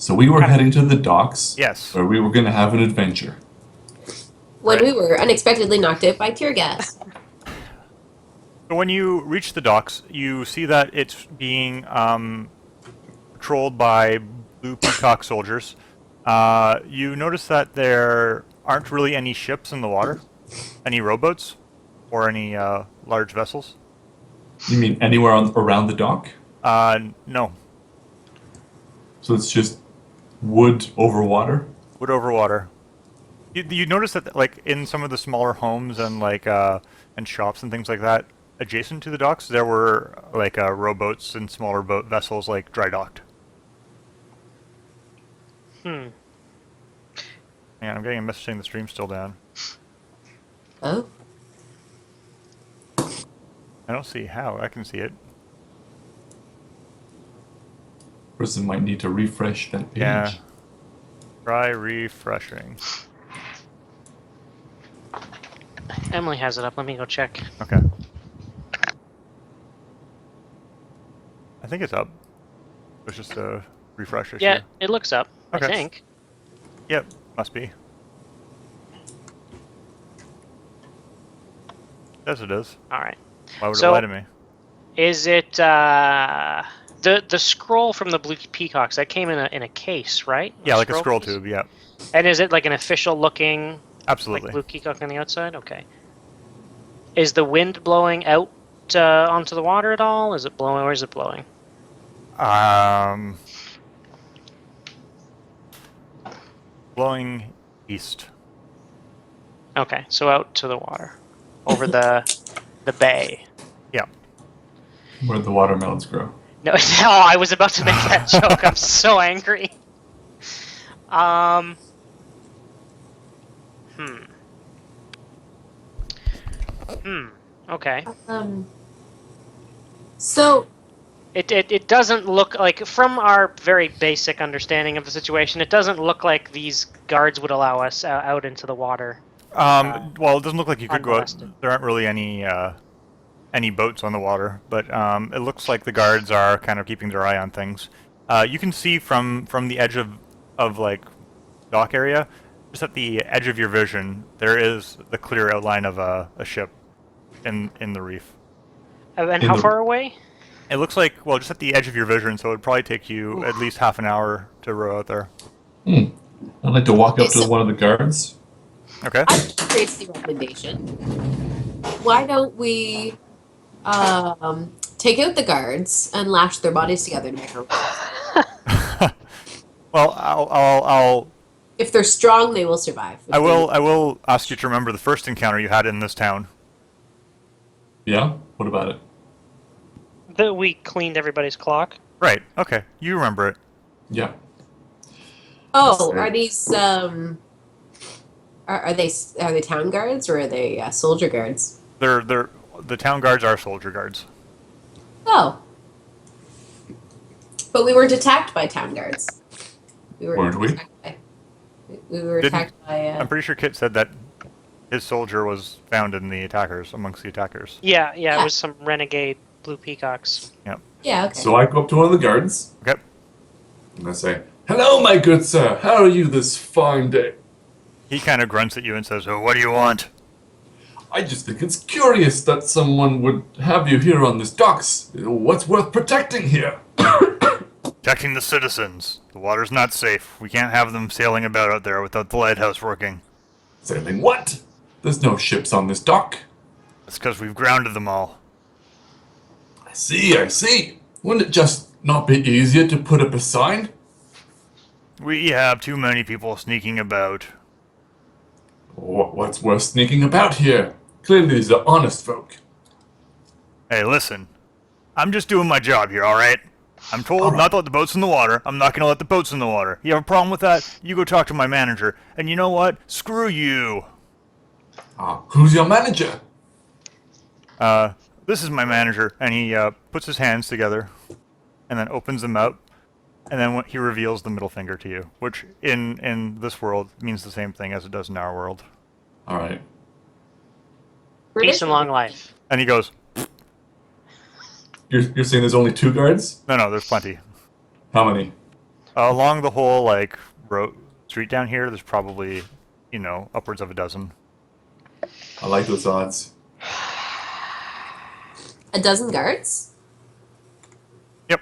So we were heading to the docks. Yes. Where we were going to have an adventure. When we were unexpectedly knocked out by tear gas. So when you reach the docks, you see that it's being patrolled by blue peacock soldiers. You notice that there aren't really any ships in the water, any rowboats, or any large vessels. You mean anywhere around the dock? No. So it's just wood over water? Wood over water. You notice that, like, in some of the smaller homes and and shops and things like that, adjacent to the docks, there were like rowboats and smaller boat vessels like dry docked. Hmm. And I'm getting a message saying the stream's still down. Oh. I don't see how. I can see it. Person might need to refresh that page. Yeah. Try refreshing. Emily has it up. Let me go check. Okay. I think it's up. It's just a refresh issue. Yeah, it looks up. Okay. I think. Yep, must be. Yes, it is. All right. Why would So- it lie to me? Is it the scroll from the Blue Peacocks that came in a case, right? Yeah, like a scroll case? tube. Yeah, And is it like an official looking absolutely. like Blue Peacock on the outside? Okay. Is the wind blowing out onto the water at all? Is it blowing? Where is it blowing? Blowing east. Okay, so out to the water, over the bay. Yeah. Where the watermelons grow. No, I was about to make that joke. I'm so angry. Okay. So It doesn't look like, from our very basic understanding of the situation, it doesn't look like these guards would allow us out into the water. Well, it doesn't look like you could go out. unmolested. There aren't really any boats on the water, but it looks like the guards are kind of keeping their eye on things. You can see from the edge of like dock area, just at the edge of your vision, there is the clear outline of a ship in the reef. And In how the- far away? It looks like, well, just at the edge of your vision, so it would probably take you at least half an hour to row out there. I'd like to walk up Okay, to so- one of the guards. Okay. I have a crazy recommendation. Why don't we take out the guards and lash their bodies together to make a rope? Well, I'll If they're strong, they will survive. If I they're- will ask you to remember the first encounter you had in this town. Yeah? What about it? That we cleaned everybody's clock. Right. Okay. You remember it. Yeah. Oh, are these are they town guards or are they soldier guards? They're the town guards are soldier guards. Oh, but we weren't attacked by town guards. Weren't we? We were Didn't- attacked by. I'm pretty sure Kit said that his soldier was found in the attackers, amongst the attackers. Yeah, Yeah. it was some renegade Blue Peacocks. Yeah. Okay. So I go up to one of the guards. Okay. And I say, "Hello, my good sir. How are you this fine day? He kind of grunts at you and says, "Oh, what do you want?" I just think it's curious that someone would have you here on this docks. What's worth protecting here?" Protecting the citizens. The water's not safe. We can't have them sailing about out there without the lighthouse working. Sailing what? There's no ships on this dock. That's because we've grounded them all. I see. Wouldn't it just not be easier to put up a sign? We have too many people sneaking about. What's worth sneaking about here? Clearly these are honest folk. Hey, listen. I'm just doing my job here, alright? I'm told not to let the boats in the water. I'm not gonna let the boats in the water. You have a problem with that? You go talk to my manager. And you know what? Screw you! Who's your manager? This is my manager. And he puts his hands together and then opens them up. And then he reveals the middle finger to you, which in this world means the same thing as it does in our world. All right. Peace and long life. And he goes, You're saying there's only 2 guards? no, there's plenty. How many? Along the whole like road street down here, there's probably upwards of a dozen. I like those odds. A dozen guards? Yep.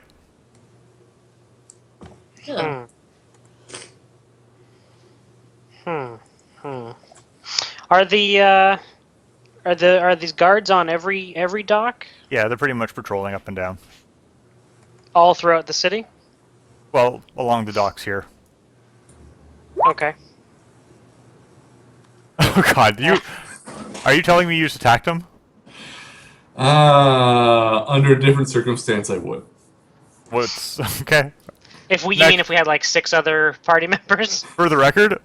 Huh. Are these guards on every dock Yeah, they're pretty much patrolling up and down. all throughout the city? Well, along the docks here. Okay. Oh God, are you telling me you just attacked them? Under a different circumstance, I would. What's okay? You mean if we had like 6 other party members? For the record,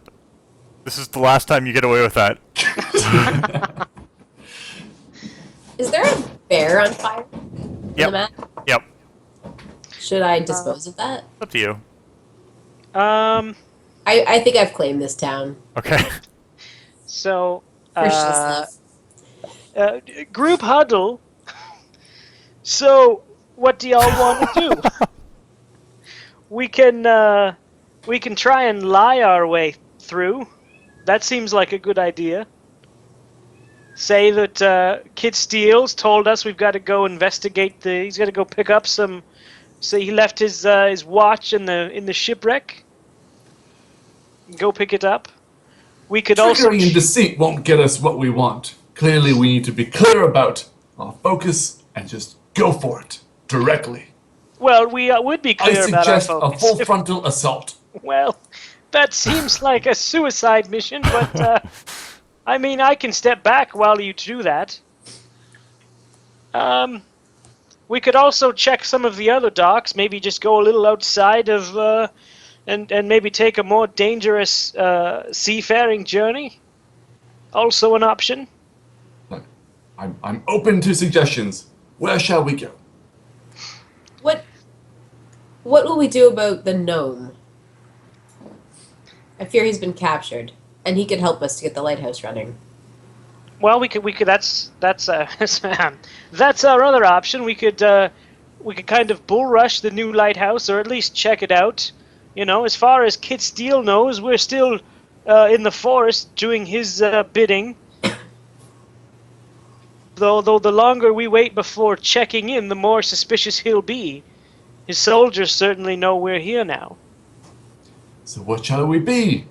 this is the last time you get away with that. Is there a bear on fire on the Yep. map? Yep. Should I dispose of that? It's up to you. I think I've claimed this town. Okay. So, Precious love. group huddle. So, what do y'all want to do? We can try and lie our way through. That seems like a good idea. Say that Kit Steele's told us we've got to go investigate he's got to go pick up some. Say he left his watch in the shipwreck. Go pick it up. We could also. Trickery and deceit won't get us what we want. Clearly, we need to be clear about our focus and just go for it directly. Well, we would be I clear about our suggest a focus. full frontal assault. Well, that seems like a suicide mission, but I mean, I can step back while you do that. We could also check some of the other docks, maybe just go a little outside of, and maybe take a more dangerous seafaring journey. Also an option. I'm open to suggestions. Where shall we go? What will we do about the gnome? I fear he's been captured, and he could help us to get the lighthouse running. Well, we could. That's that's our other option. We could kind of bull rush the new lighthouse, or at least check it out. As far as Kit Steele knows, we're still in the forest doing his bidding. Though the longer we wait before checking in, the more suspicious he'll be. His soldiers certainly know we're here now. So what shall we be?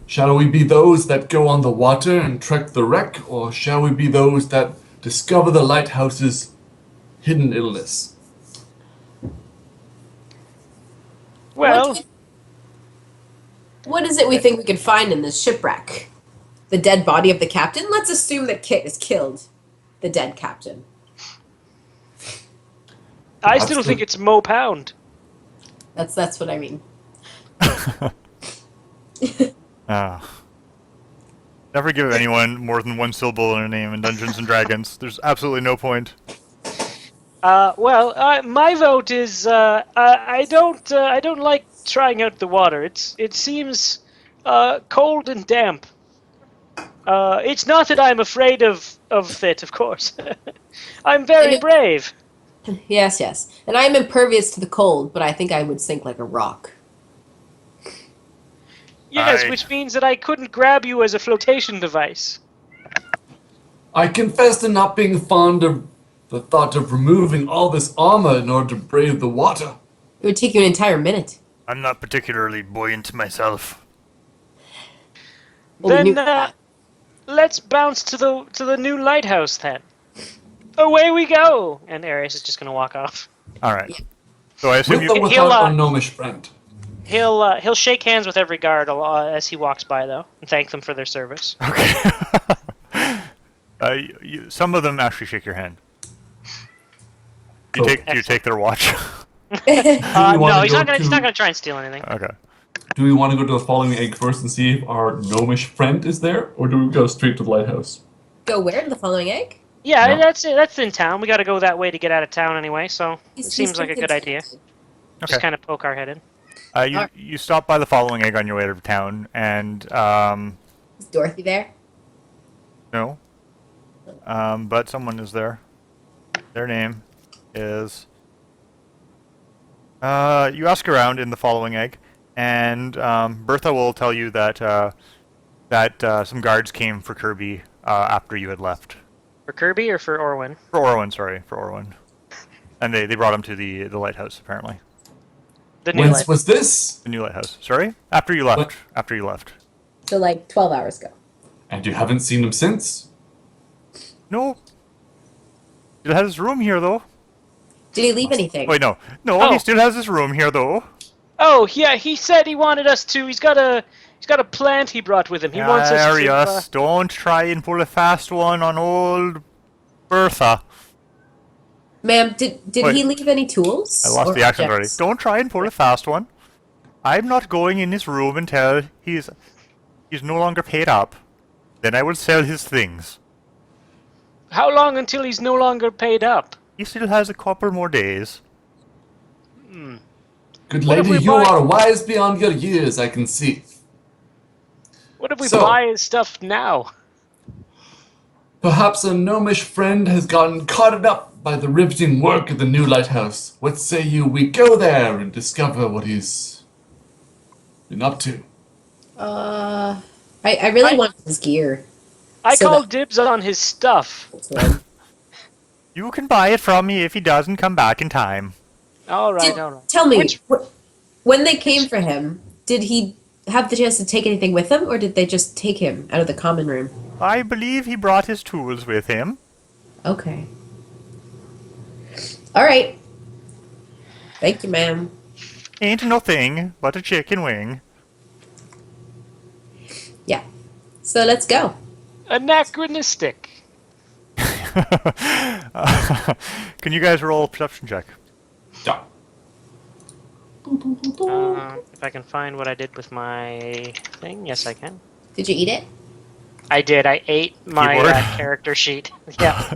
Shall we be those that go on the water and trek the wreck, or shall we be those that discover the lighthouse's hidden illness? Well, What is it we think we could find in this shipwreck? The dead body of the captain? Let's assume that Kit has killed the dead captain. I still think it's Mo Pound. That's what I mean. Never give anyone more than one syllable in a name in Dungeons and Dragons. There's absolutely no point. My vote is I don't like trying out the water. It seems cold and damp. It's not that I'm afraid of it, of course. I'm very brave. Yes, yes. And I am impervious to the cold, but I think I would sink like a rock. Yes, which means that I couldn't grab you as a flotation device. I confess to not being fond of the thought of removing all this armor in order to brave the water. It would take you an entire minute. I'm not particularly buoyant myself. Well, we knew Then that. let's bounce to the new lighthouse then. Away we go! And Arius is just gonna walk off. All right. So I assume With or you. without our gnomish friend. He'll shake hands with every guard as he walks by, though, and thank them for their service. Okay. Some of them actually shake your hand. Do you take their watch? No, he's not gonna try and steal anything. Okay. Do we want to go to the following egg first and see if our gnomish friend is there, or do we go straight to the lighthouse? Go where? To the following egg? Yeah, No. that's in town. We got to go that way to get out of town anyway, so it seems like a good idea. Okay. Just kind of poke our head in. You stop by the following egg on your way to town, and Is Dorothy there? no, but someone is there. Their name is You ask around in the following egg, and Bertha will tell you that some guards came for Kirby after you had left. For Kirby or for Orwin? For Orwin, sorry, for Orwin. And they brought him to the lighthouse, apparently. The new When light. was this? The new lighthouse. Sorry? After you left. What? After you left. So like 12 hours ago. And you haven't seen him since? No. He still has his room here, though. Did he leave anything? Wait, no. No, Oh. he still has his room here, though. Oh yeah, he said he wanted us to. He's got a plant he brought with him. He wants us to. Arius, don't try and pull a fast one on old Bertha. Ma'am, did Wait. he leave any tools? I lost or the accent already. objects? Don't try and pull a fast one. I'm not going in his room until he's no longer paid up. Then I will sell his things. How long until he's no longer paid up? He still has a couple more days. Good What if lady, we you buy- are wise beyond your years, I can see. What if we So- buy his stuff now? Perhaps a gnomish friend has gotten caught up by the riveting work of the new lighthouse. What say you we go there and discover what he's been up to? I really want his gear. I So call that- dibs on his stuff. You can buy it from me if he doesn't come back in time. All right, Did- all right. Tell me, Which- when they came for him, did he have the chance to take anything with him, or did they just take him out of the common room? I believe he brought his tools with him. Okay. All right. Thank you, ma'am. Ain't no thing but a chicken wing. Yeah. So let's go. Anachronistic. Can you guys roll a perception check? Yeah. If I can find what I did with my thing, yes, I can. Did you eat it? I did. I ate my Keyboard? character sheet. Yeah.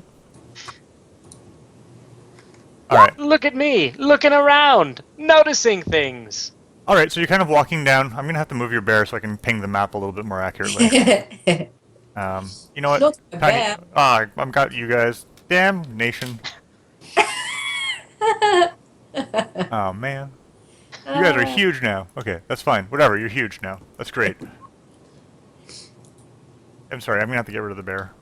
Alright. Look at me, looking around, noticing things. Alright, so you're kind of walking down. I'm gonna have to move your bear so I can ping the map a little bit more accurately. You know what? Not a bear. I've got you guys. Damn nation. Oh man. You guys are huge now. Okay, that's fine. Whatever, you're huge now. That's great. I'm sorry, I'm gonna have to get rid of the bear.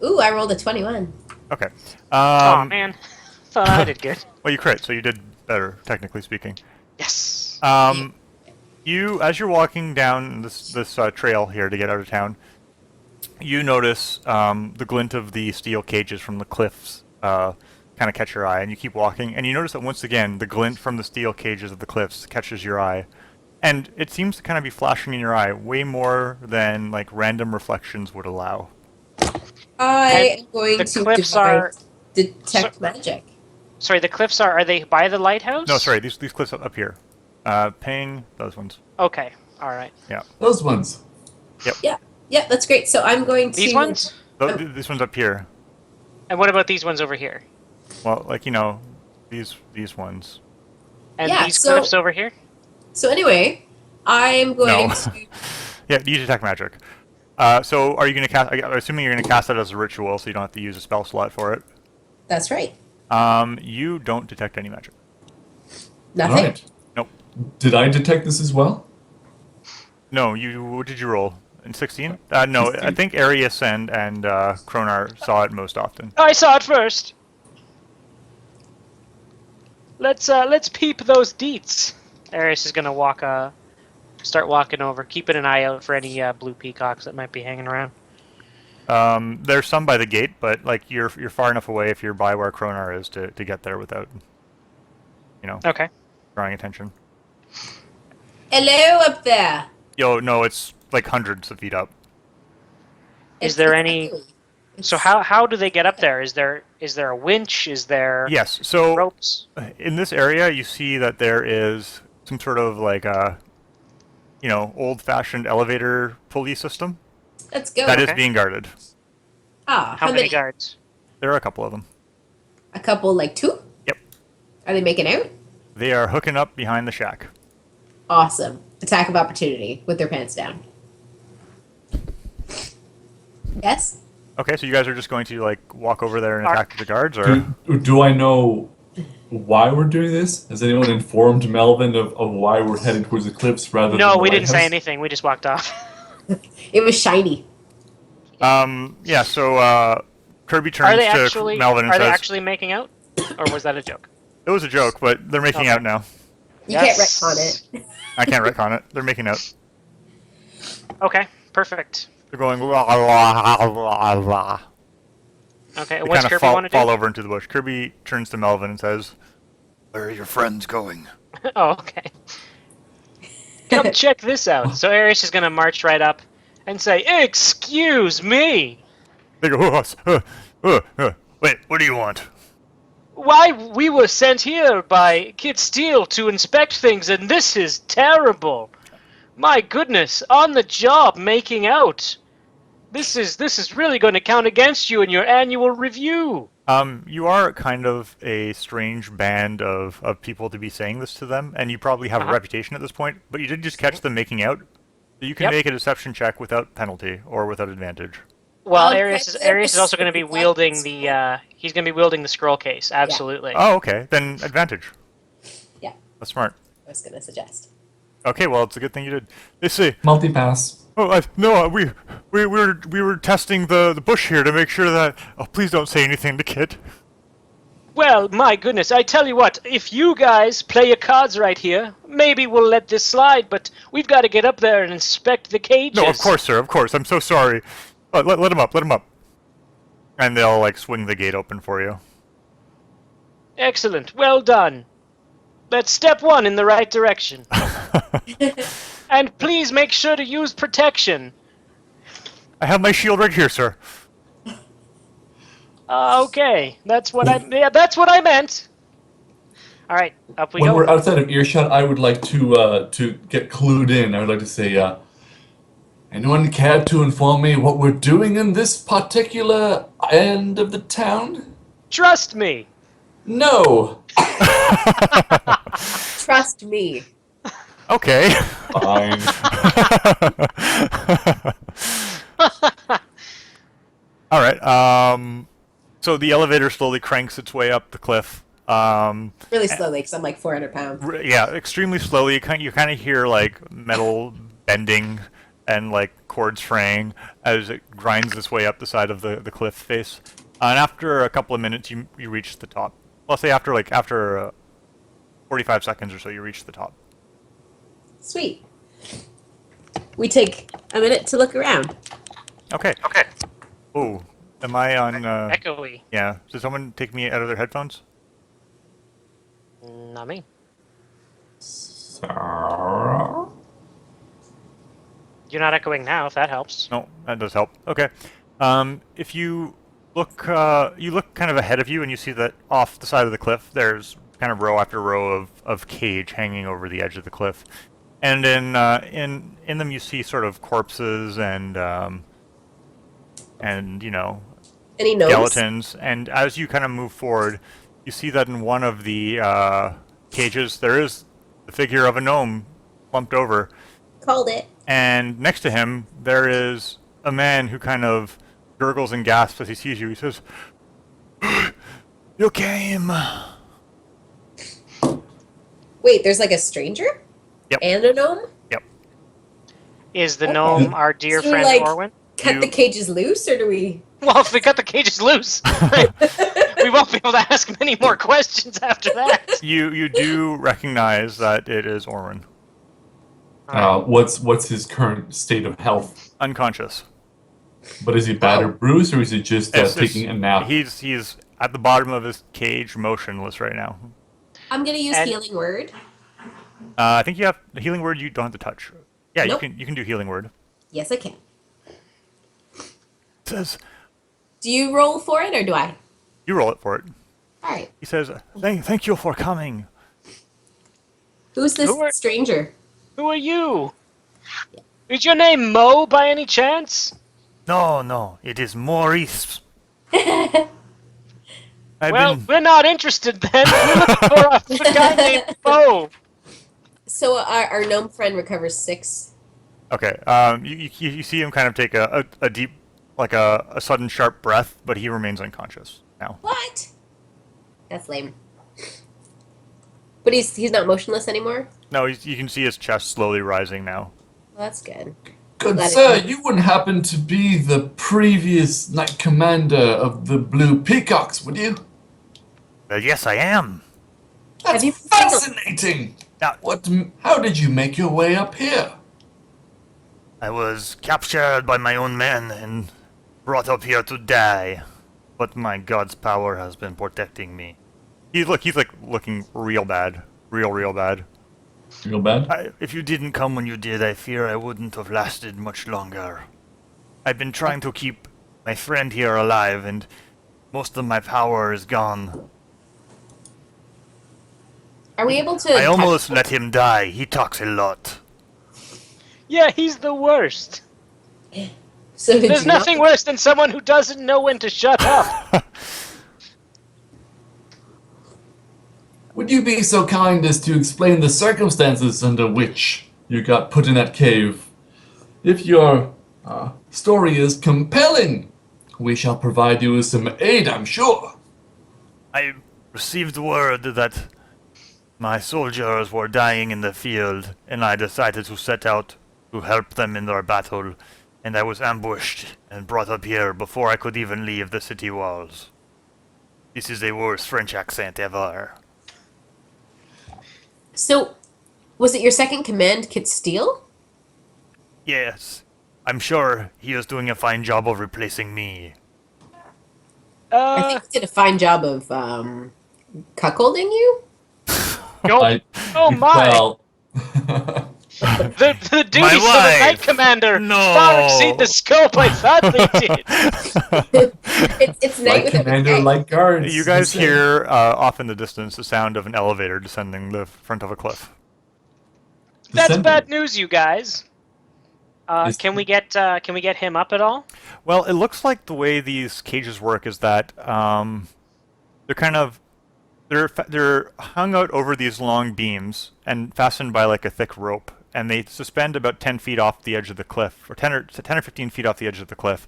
Ooh, I rolled a 21. Okay. Oh man, thought I did good. Well, you crit, so you did better, technically speaking. Yes. You, as you're walking down this trail here to get out of town, you notice the glint of the steel cages from the cliffs kind of catch your eye, and you keep walking, and you notice that once again the glint from the steel cages of the cliffs catches your eye, and it seems to kind of be flashing in your eye way more than like random reflections would allow. I am going the to cliffs divide are- detect magic. Sorry, the cliffs are they by the lighthouse? No, sorry, these cliffs up here. Ping those ones. Okay, all right. Those ones. Yeah, that's great. So I'm going to... These ones? This one's up here. And what about these ones over here? Well, like, you know, these ones. And Yeah, these so- cliffs over here? So anyway, I'm going No. to... Yeah, you detect magic. So are you going to cast... I'm assuming you're going to cast that as a ritual, so you don't have to use a spell slot for it. That's right. You don't detect any magic. Nothing? Right. Nope. Did I detect this as well? No, what did you roll? In 16? No, 16. I think Arius and Kronar saw it most often. I saw it first. Let's peep those deets. Arius is gonna start walking over, keeping an eye out for any blue peacocks that might be hanging around. There's some by the gate, but like you're far enough away if you're by where Kronar is to get there without, you know, Okay. drawing attention. Hello up there. Yo, no, it's like hundreds of feet up. Is there any- It's- So how do they get up there? Is there a winch? Is there Yes, so ropes? in this area you see that there is some sort of like a, you know, old-fashioned elevator pulley system Let's go. that is Okay. being guarded. Ah, How many guards? There are a couple of them. A couple, like 2? Yep. Are they making out? They are hooking up behind the shack. Awesome. Attack of opportunity with their pants down. Yes? Okay, so you guys are just going to like walk over there and attack the guards, or Do I know why we're doing this? Has anyone informed Melvin of why we're heading towards the cliffs rather than No, the we didn't say lighthouse? anything. We just walked off. It was shiny. Yeah, so Kirby turns to Melvin and Are they says, actually making out, or was that a joke? it was a joke, but they're making Okay. out now. You can't Yes. retcon it. I can't retcon it. They're making out. Okay, perfect. They're going, la, la, la, la. Okay, They what's kind of Kirby want to fall do? over into the bush. Kirby turns to Melvin and says, "Where are your friends going?" Oh, okay. Come check this out. So Ares is gonna march right up and say, "Excuse me. They go, wait, what do you want? Why we were sent here by Kid Steele to inspect things, and this is terrible. My goodness, on the job making out. This is really going to count against you in your annual review." You are kind of a strange band of people to be saying this to them, and you probably have a reputation at this point, but you did just catch them making out. So you can Yep. make a deception check without penalty or without advantage. Well, Okay, Ares is also going to be that's wielding cool. the he's going to be wielding the scroll case. Absolutely. Oh, okay. Then advantage. Yeah, That's smart. I was gonna suggest. Okay, well, it's a good thing you did. They say, Multi-pass. "Oh, no, we were testing the bush here to make sure that. Oh, please don't say anything to Kit." Well, my goodness, I tell you what, if you guys play your cards right here, maybe we'll let this slide, but we've got to get up there and inspect the cages. No, of course, sir. Of course. I'm so sorry. Let him up. Let him up. And they'll like swing the gate open for you. Excellent. Well done. That's step one in the right direction. And please make sure to use protection. I have my shield right here, sir. Okay, that's what I meant. All right, up we When go. we're outside of earshot, I would like to get clued in. I would like to say, anyone care to inform me what we're doing in this particular end of the town? Trust me. No. Trust me. Okay. Fine. All right. So the elevator slowly cranks its way up the cliff. Really slowly, because I'm like 400 pounds. Yeah, extremely slowly. You kind of hear like metal bending and like cords fraying as it grinds its way up the side of the cliff face. And after a couple of minutes, you reach the top. Well, say after 45 seconds or so, you reach the top. Sweet. We take a minute to look around. Okay. Okay. Oh, am I on? Echoey. Yeah. Did someone take me out of their headphones? Not me. So... You're not echoing now, if that helps. No, that does help. Okay. If you look kind of ahead of you, and you see that off the side of the cliff, there's kind of row after row of cage hanging over the edge of the cliff, and in them you see sort of corpses and you know, Any gnomes? skeletons. And as you kind of move forward, you see that in one of the cages there is the figure of a gnome slumped over. Called it. And next to him, there is a man who kind of gurgles and gasps as he sees you. He says, "You came." Wait, there's like a stranger? Yep. And a gnome? Yep. Is the Okay. gnome our dear So we, friend like- Orwin? Cut You- the cages loose, or do we... Well, if we cut the cages loose, we won't be able to ask many more questions after that. You do recognize that it is Orwin, what's his current state of health? unconscious. But is he battered, bruised, or is he just taking a nap? He's at the bottom of his cage, motionless right now. I'm gonna use And- healing word. I think you have the healing word. You don't have to touch. Yeah, Nope. you can do healing word. Yes, I can. It says Do you roll for it, or do I? you roll it for it. Alright. He says, "Thank you for coming." Who's this Who are- stranger? Who are you? Is your name Mo by any chance? No, it is Maurice. Well, we're not interested then. We're looking for a guy named Mo. So our gnome friend recovers 6. Okay. You see him kind of take a deep, like a sudden sharp breath, but he remains unconscious now. What? That's lame. But he's not motionless anymore? No, you can see his chest slowly rising now. Well, that's good. Good Let it sir, go. you wouldn't happen to be the previous Knight Commander of the Blue Peacocks, would you? Well, yes, I am. That's Have you been signaled? fascinating! Now, How did you make your way up here? I was captured by my own men and brought up here to die. But my god's power has been protecting me. He's like looking real bad. Real bad. Real bad? If you didn't come when you did, I fear I wouldn't have lasted much longer. I've been trying to keep my friend here alive, and most of my power is gone. Are we able to I almost touch- let him die. He talks a lot. Yeah, he's the worst. So did There's you not- nothing worse than someone who doesn't know when to shut up. Would you be so kind as to explain the circumstances under which you got put in that cave? If your story is compelling, we shall provide you with some aid, I'm sure. I received word that my soldiers were dying in the field, and I decided to set out to help them in their battle, and I was ambushed and brought up here before I could even leave the city walls. This is the worst French accent ever. So, was it your second command, Kit Steele? Yes, I'm sure he is doing a fine job of replacing me. I think he did a fine job of cuckolding you. Oh, oh my! Well, The duties My of the Knight wife! Commander No! far exceed the scope I thought they did. It's night like without a commander, day. like guards. You guys the same. hear off in the distance the sound of an elevator descending the front of a cliff. That's Descending. bad news, you guys. Is- Can we get him up at all? Well, it looks like the way these cages work is that they're kind of they're hung out over these long beams and fastened by like a thick rope, and they suspend about 10 feet off the edge of the cliff, or 10 or 15 feet off the edge of the cliff.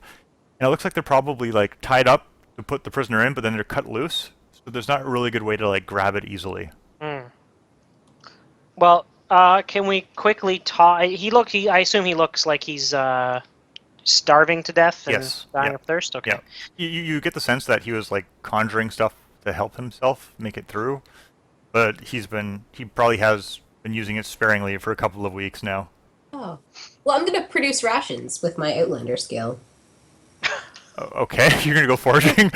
And it looks like they're probably like tied up to put the prisoner in, but then they're cut loose. So there's not a really good way to like grab it easily. Well, can we quickly talk? I assume he looks like he's starving to death and Yes, dying yeah. of thirst. Okay. Yeah, you get the sense that he was like conjuring stuff to help himself make it through, but he probably has been using it sparingly for a couple of weeks now. Oh. Well, I'm going to produce rations with my Outlander skill. Okay, you're gonna go foraging.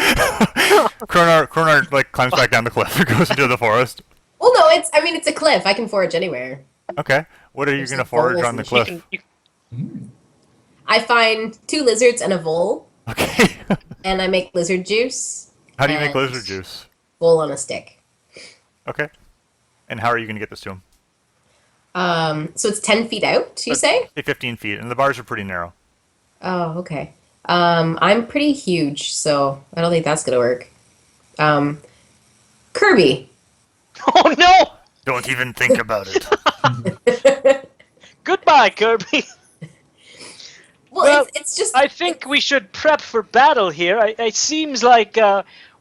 Kronar like climbs back down the cliff and goes into the forest. Well, no, it's a cliff. I can forage anywhere. Okay, what are you There's gonna some forage voles on the and cliff? I find 2 lizards and a vole, Okay. and I make lizard juice. How do you make and lizard juice? Vole on a stick. Okay. And how are you gonna get this to him? So it's 10 feet out, you say? Say 15 feet, and the bars are pretty narrow. Oh, okay. I'm pretty huge, so I don't think that's gonna work. Kirby. Oh no! Don't even think about it. Goodbye, Kirby. Well, it's just. I think we should prep for battle here. It seems like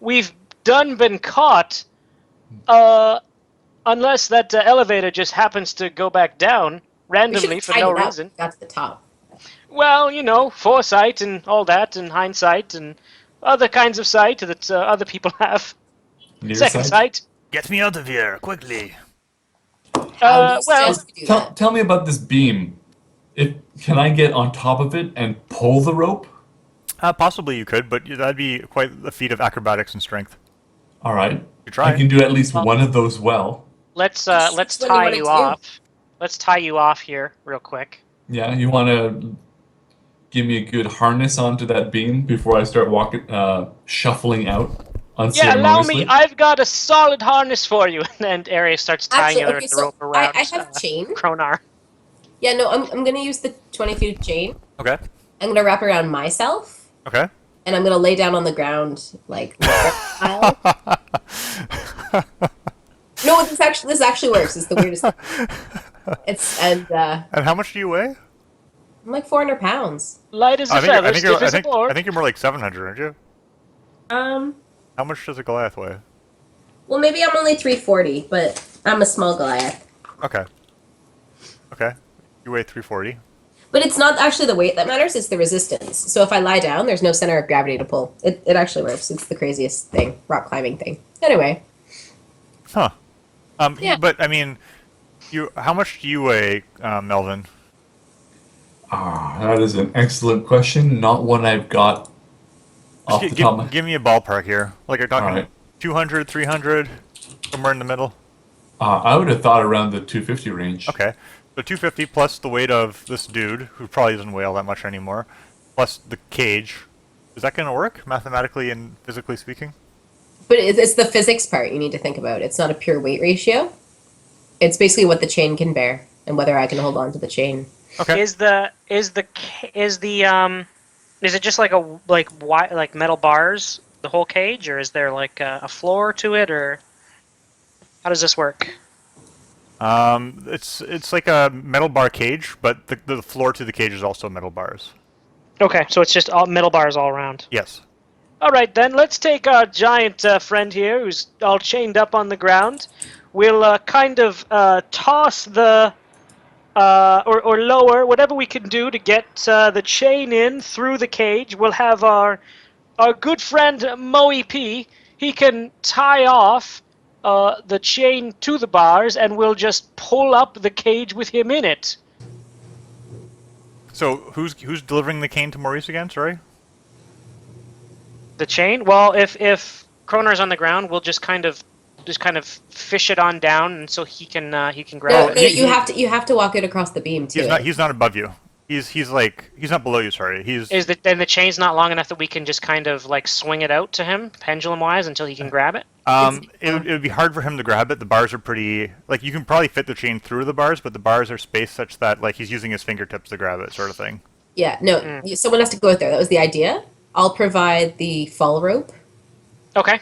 we've been caught. Unless that elevator just happens to go back down we randomly should for tighten no it up. reason. That's the top. Well, you know, foresight and all that, and hindsight, and other kinds of sight that other people have. Second sight. Get me out of here, quickly. How do you Well, suggest we do that? Tell me about this beam. Can I get on top of it and pull the rope? Possibly you could, but that'd be quite a feat of acrobatics and strength. All right. You try. I can do at least one of those well. let's What do you tie wanna you do? off. Let's tie you off here real quick. Yeah, you want to give me a good harness onto that beam before I start shuffling out Yeah, unceremoniously? allow me. I've got a solid harness for you. And Arius starts tying Actually, the rope around I have chain. Kronar. Yeah, no, I'm gonna use the 20 feet of chain. Okay. I'm gonna wrap around myself, Okay. and I'm gonna lay down on the ground like style. No, this actually works. It's the weirdest. And how much do you weigh? I'm like 400 pounds. Light as a feather, stiff as a board. I think you're more like 700, aren't you? How much does a Goliath weigh? Well, maybe I'm only 340, but I'm a small Goliath. Okay. Okay. You weigh 340. But it's not actually the weight that matters, it's the resistance. So if I lie down, there's no center of gravity to pull. It actually works. It's the craziest thing. Rock climbing thing. Anyway. Huh. Yeah. But, I mean, how much do you weigh, Melvin? That is an excellent question. Not one I've got off the top of my... Give me a ballpark here. Like, you're talking Alright. 200, 300, somewhere in the middle? I would have thought around the 250 range. Okay. So 250 plus the weight of this dude, who probably doesn't weigh all that much anymore, plus the cage. Is that going to work, mathematically and physically speaking? But it's the physics part you need to think about. It's not a pure weight ratio. It's basically what the chain can bear and whether I can hold on to the chain. Okay. Is it just like metal bars, the whole cage, or is there like a floor to it, or how does this work? It's like a metal bar cage, but the floor to the cage is also metal bars. Okay, so it's just all metal bars all around. Yes. All right, then let's take our giant friend here, who's all chained up on the ground. We'll kind of toss the or lower whatever we can do to get the chain in through the cage. We'll have our good friend Moe P. He can tie off the chain to the bars, and we'll just pull up the cage with him in it. So who's delivering the cane to Maurice again? Sorry. The chain? Well, if Kronar's on the ground, we'll just kind of fish it on down, and so he can grab No, it. you have to walk it across the beam too. He's not above you. He's not below you. Sorry. Then the chain's not long enough that we can just kind of like swing it out to him, pendulum wise, until he can grab it. It would be hard for him to grab it. The bars are pretty like you can probably fit the chain through the bars, but the bars are spaced such that like he's using his fingertips to grab it, sort of thing. Yeah, no, someone has to go out there. That was the idea. I'll provide the fall rope. Okay.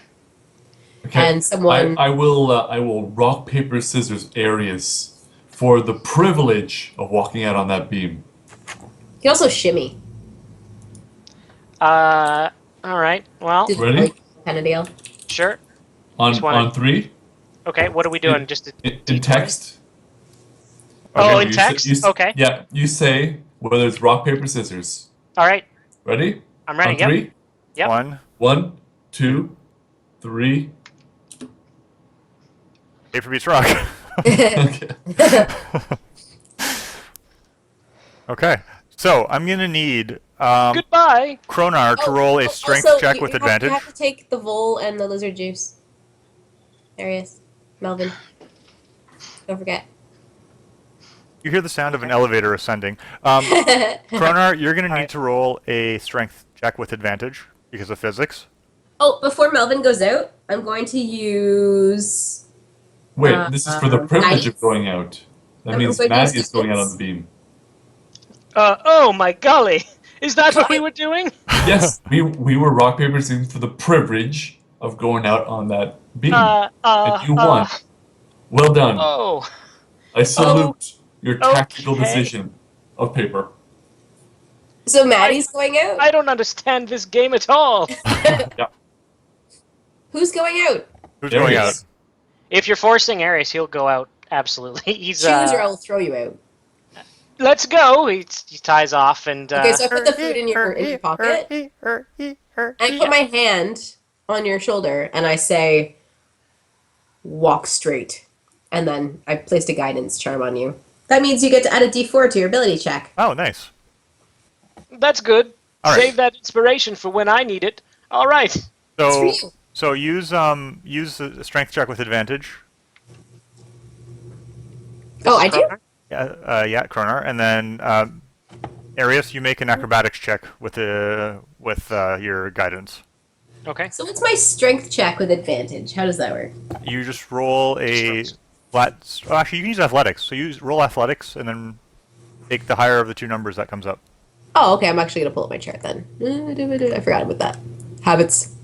Okay. And someone... I will rock, paper, scissors Arius for the privilege of walking out on that beam. You can also shimmy. All right. Well, Ready? Kind of deal. sure. On 3? Okay. What are we doing? Just In text. Oh, Okay, in text? Okay. Yeah, you say whether it's rock, paper, scissors. All right. Ready? I'm ready. On Yep. 3? Yep. 1. 1, 2, 3. Paper beats rock. Okay. Okay. So I'm gonna need Goodbye. Kronar to roll a strength Also, check with advantage. You have to take the vole and the lizard juice. Arius. Melvin. Don't forget. You hear the sound of an elevator ascending. Kronar, you're going to need to roll a strength check with advantage because of physics. Oh, before Melvin goes out, I'm going to use... Wait, this is for the privilege Maddie? of going out. That I'm means going to Maddie use is going out on defense. the beam. Oh my golly. Is that what we were doing? Yes, we were rock, paper, scissors for the privilege of going out on that beam. And you won. Well done. Oh. I salute your tactical okay. decision of paper. So Maddie's going out? I don't understand this game at all. Yeah. Who's going out? Who's There going he out? is. If you're forcing Ares, he'll go out. Absolutely. He's Choose or I'll throw you out. Let's go. He ties off and. Okay, so I put the food in your pocket. I put my hand on your shoulder and I say, walk straight. And then I placed a guidance charm on you. That means you get to add a d4 to your ability check. Oh, nice. That's good. All right. Save that inspiration for when I need it. All right. It's So for you. so use a strength check with advantage. Oh, I do? Yeah, Kronar, and then Arius, you make an acrobatics check with your guidance. Okay. So what's my strength check with advantage? How does that work? You just roll a flat. Oh, actually, you can use athletics. So you roll athletics, and then take the higher of the two numbers that comes up. Oh, okay, I'm actually going to pull up my chart then. I forgot about that. Habits.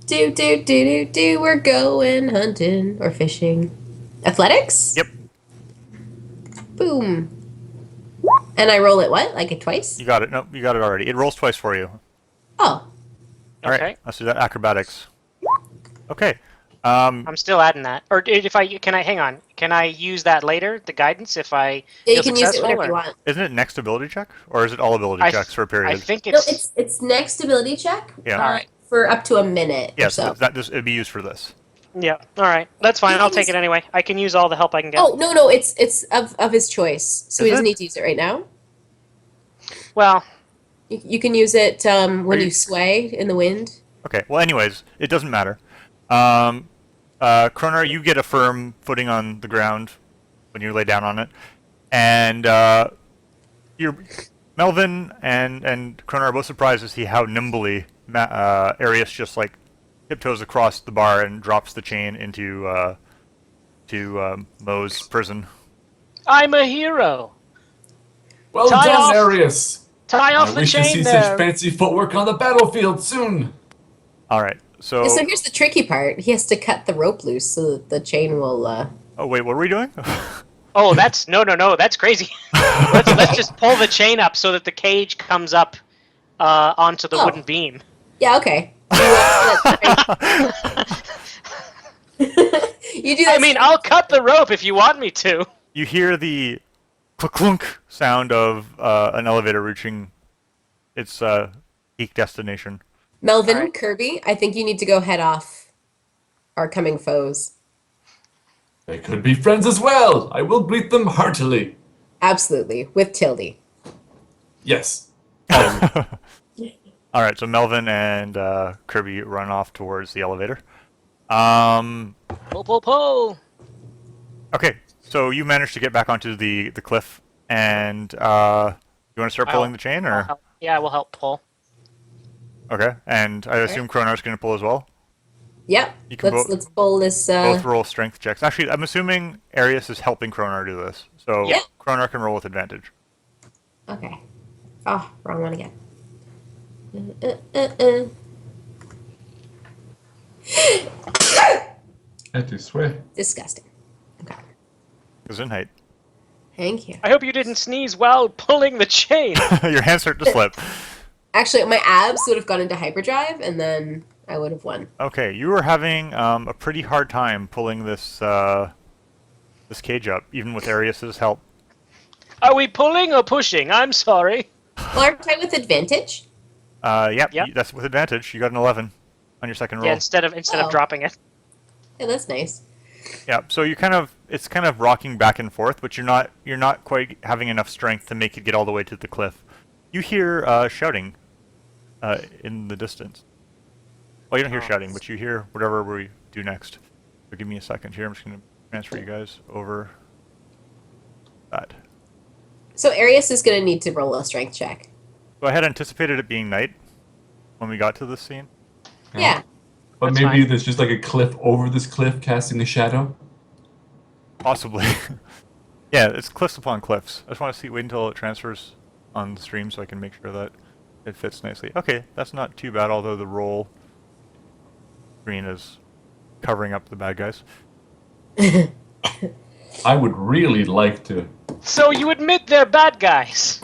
We're going hunting or fishing. Athletics? Yep, Boom. And I roll it what? Like it twice? you got it. No, you got it already. It rolls twice for you. Oh. All right, Okay. let's do that. Acrobatics. Okay. I'm still adding that. Or if I hang on? Can I use that later? The guidance if I Yeah, feel you can use it successful, whenever or you want. Isn't it next ability check, or is it all ability checks for a I period? think No, it's. it's next ability check. Yeah. All right. For up to a minute Yeah, or so so. that this it'd be used for this. Yeah. All right. That's fine. You I'll can take use- it anyway. I can use all the help I can get. Oh no, it's of his choice, so Is he doesn't it? need to use it right now. Well, You can use it when you- you sway in the wind. Okay. Well, anyways, it doesn't matter. Kronar, you get a firm footing on the ground when you lay down on it, and Melvin and Kronar are both surprised to see how nimbly Arius just like tiptoes across the bar and drops the chain into Mo's prison. I'm a hero. Well Tie done, off. Arius. Tie off I the wish to see chain such there. fancy footwork on the battlefield soon. All right. So. Yeah, so here's the tricky part. He has to cut the rope loose so that the chain will. Oh wait, what are we doing? Oh, that's no. That's crazy. let's just pull the chain up so that the cage comes up onto the Oh. wooden beam. Yeah. Okay. You do that. I mean, I'll cut the rope if you want me to. You hear the clunk sound of an elevator reaching its peak destination. Melvin, Alright. Kirby, I think you need to go head off our coming foes. They could be friends as well. I will greet them heartily. Absolutely, with Tildy. Yes. All right, so Melvin and Kirby run off towards the elevator. Pull. Okay, so you managed to get back onto the cliff, and you want to start pulling the chain, or Yeah, we'll help pull. okay? And I assume Kronar's going to pull as well. Yep. You can Let's pull this. Both roll strength checks. Actually, I'm assuming Arius is helping Kronar do this, so Yeah. Kronar can roll with advantage. Okay. Oh, wrong one again. That is swear. Disgusting. Okay. Gesundheit. Thank you. I hope you didn't sneeze while pulling the chain. Your hands start to slip. Actually, my abs would have gone into hyperdrive, and then I would have won. Okay, you were having a pretty hard time pulling this this cage up, even with Arius's help. Are we pulling or pushing? I'm sorry. Well, aren't I with advantage? Yep, Yep. that's with advantage. You got an 11 on your second roll. Yeah, instead of Oh. dropping it. Yeah, that's nice. Yeah, so you it's kind of rocking back and forth, but you're not quite having enough strength to make it get all the way to the cliff. You hear shouting in the distance. Well, you don't hear shouting, but you hear whatever we do next. So give me a second here. I'm just going to transfer you guys over that. So Arius is going to need to roll a strength check. So I had anticipated it being night when we got to this scene. Yeah. But That's maybe fine. there's just like a cliff over this cliff casting a shadow. Possibly. Yeah, it's cliffs upon cliffs. I just want to wait until it transfers on the stream so I can make sure that it fits nicely. Okay, that's not too bad, although the roll screen is covering up the bad guys. I would really like to. So you admit they're bad guys?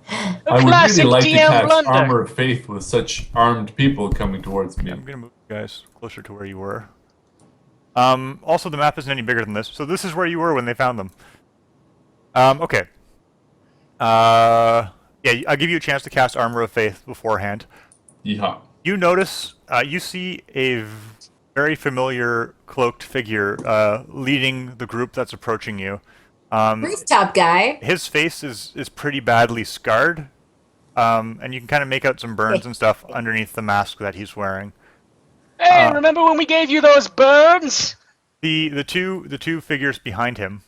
A I would classic really like to DM cast blunder. Armor of Faith with such armed people coming towards me. I'm going to move you guys closer to where you were. Also, the map isn't any bigger than this, so this is where you were when they found them. Okay. Yeah, I'll give you a chance to cast Armor of Faith beforehand. Yeehaw. You notice, you see a very familiar cloaked figure leading the group that's approaching you. Rooftop guy. His face is pretty badly scarred, and you can kind of make out some burns and stuff underneath the mask that he's wearing. Hey, remember when we gave you those burns? The two figures behind him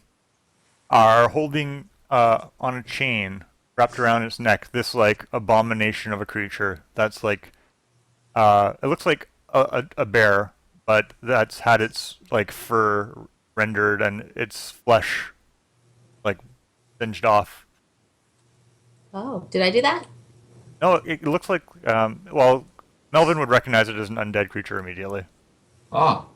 are holding on a chain wrapped around its neck this like abomination of a creature that's like it looks like a bear, but that's had its like fur rendered and its flesh like singed off. Oh, did I do that? No, it looks like well, Melvin would recognize it as an undead creature immediately. Ah.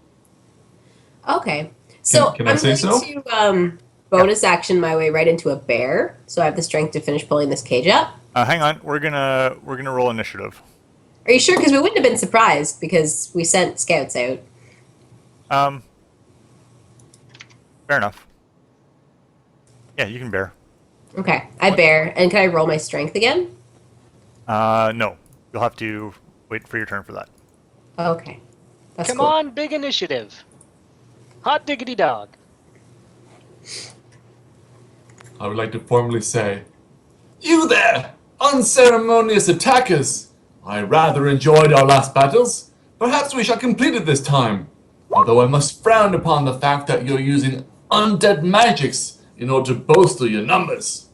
Okay. So can I I'm say going so? to bonus action my way right into a bear, so I have the strength to finish pulling this cage up. Hang on, we're gonna roll initiative. Are you sure? Because we wouldn't have been surprised because we sent scouts out. Fair enough. Yeah, you can bear. Okay, I bear. And can I roll my strength again? No. You'll have to wait for your turn for that. Okay. That's Come cool. on, big initiative. Hot diggity dog. I would like to formally say, you there, unceremonious attackers! I rather enjoyed our last battles. Perhaps we shall complete it this time. Although I must frown upon the fact that you're using undead magics in order to bolster your numbers.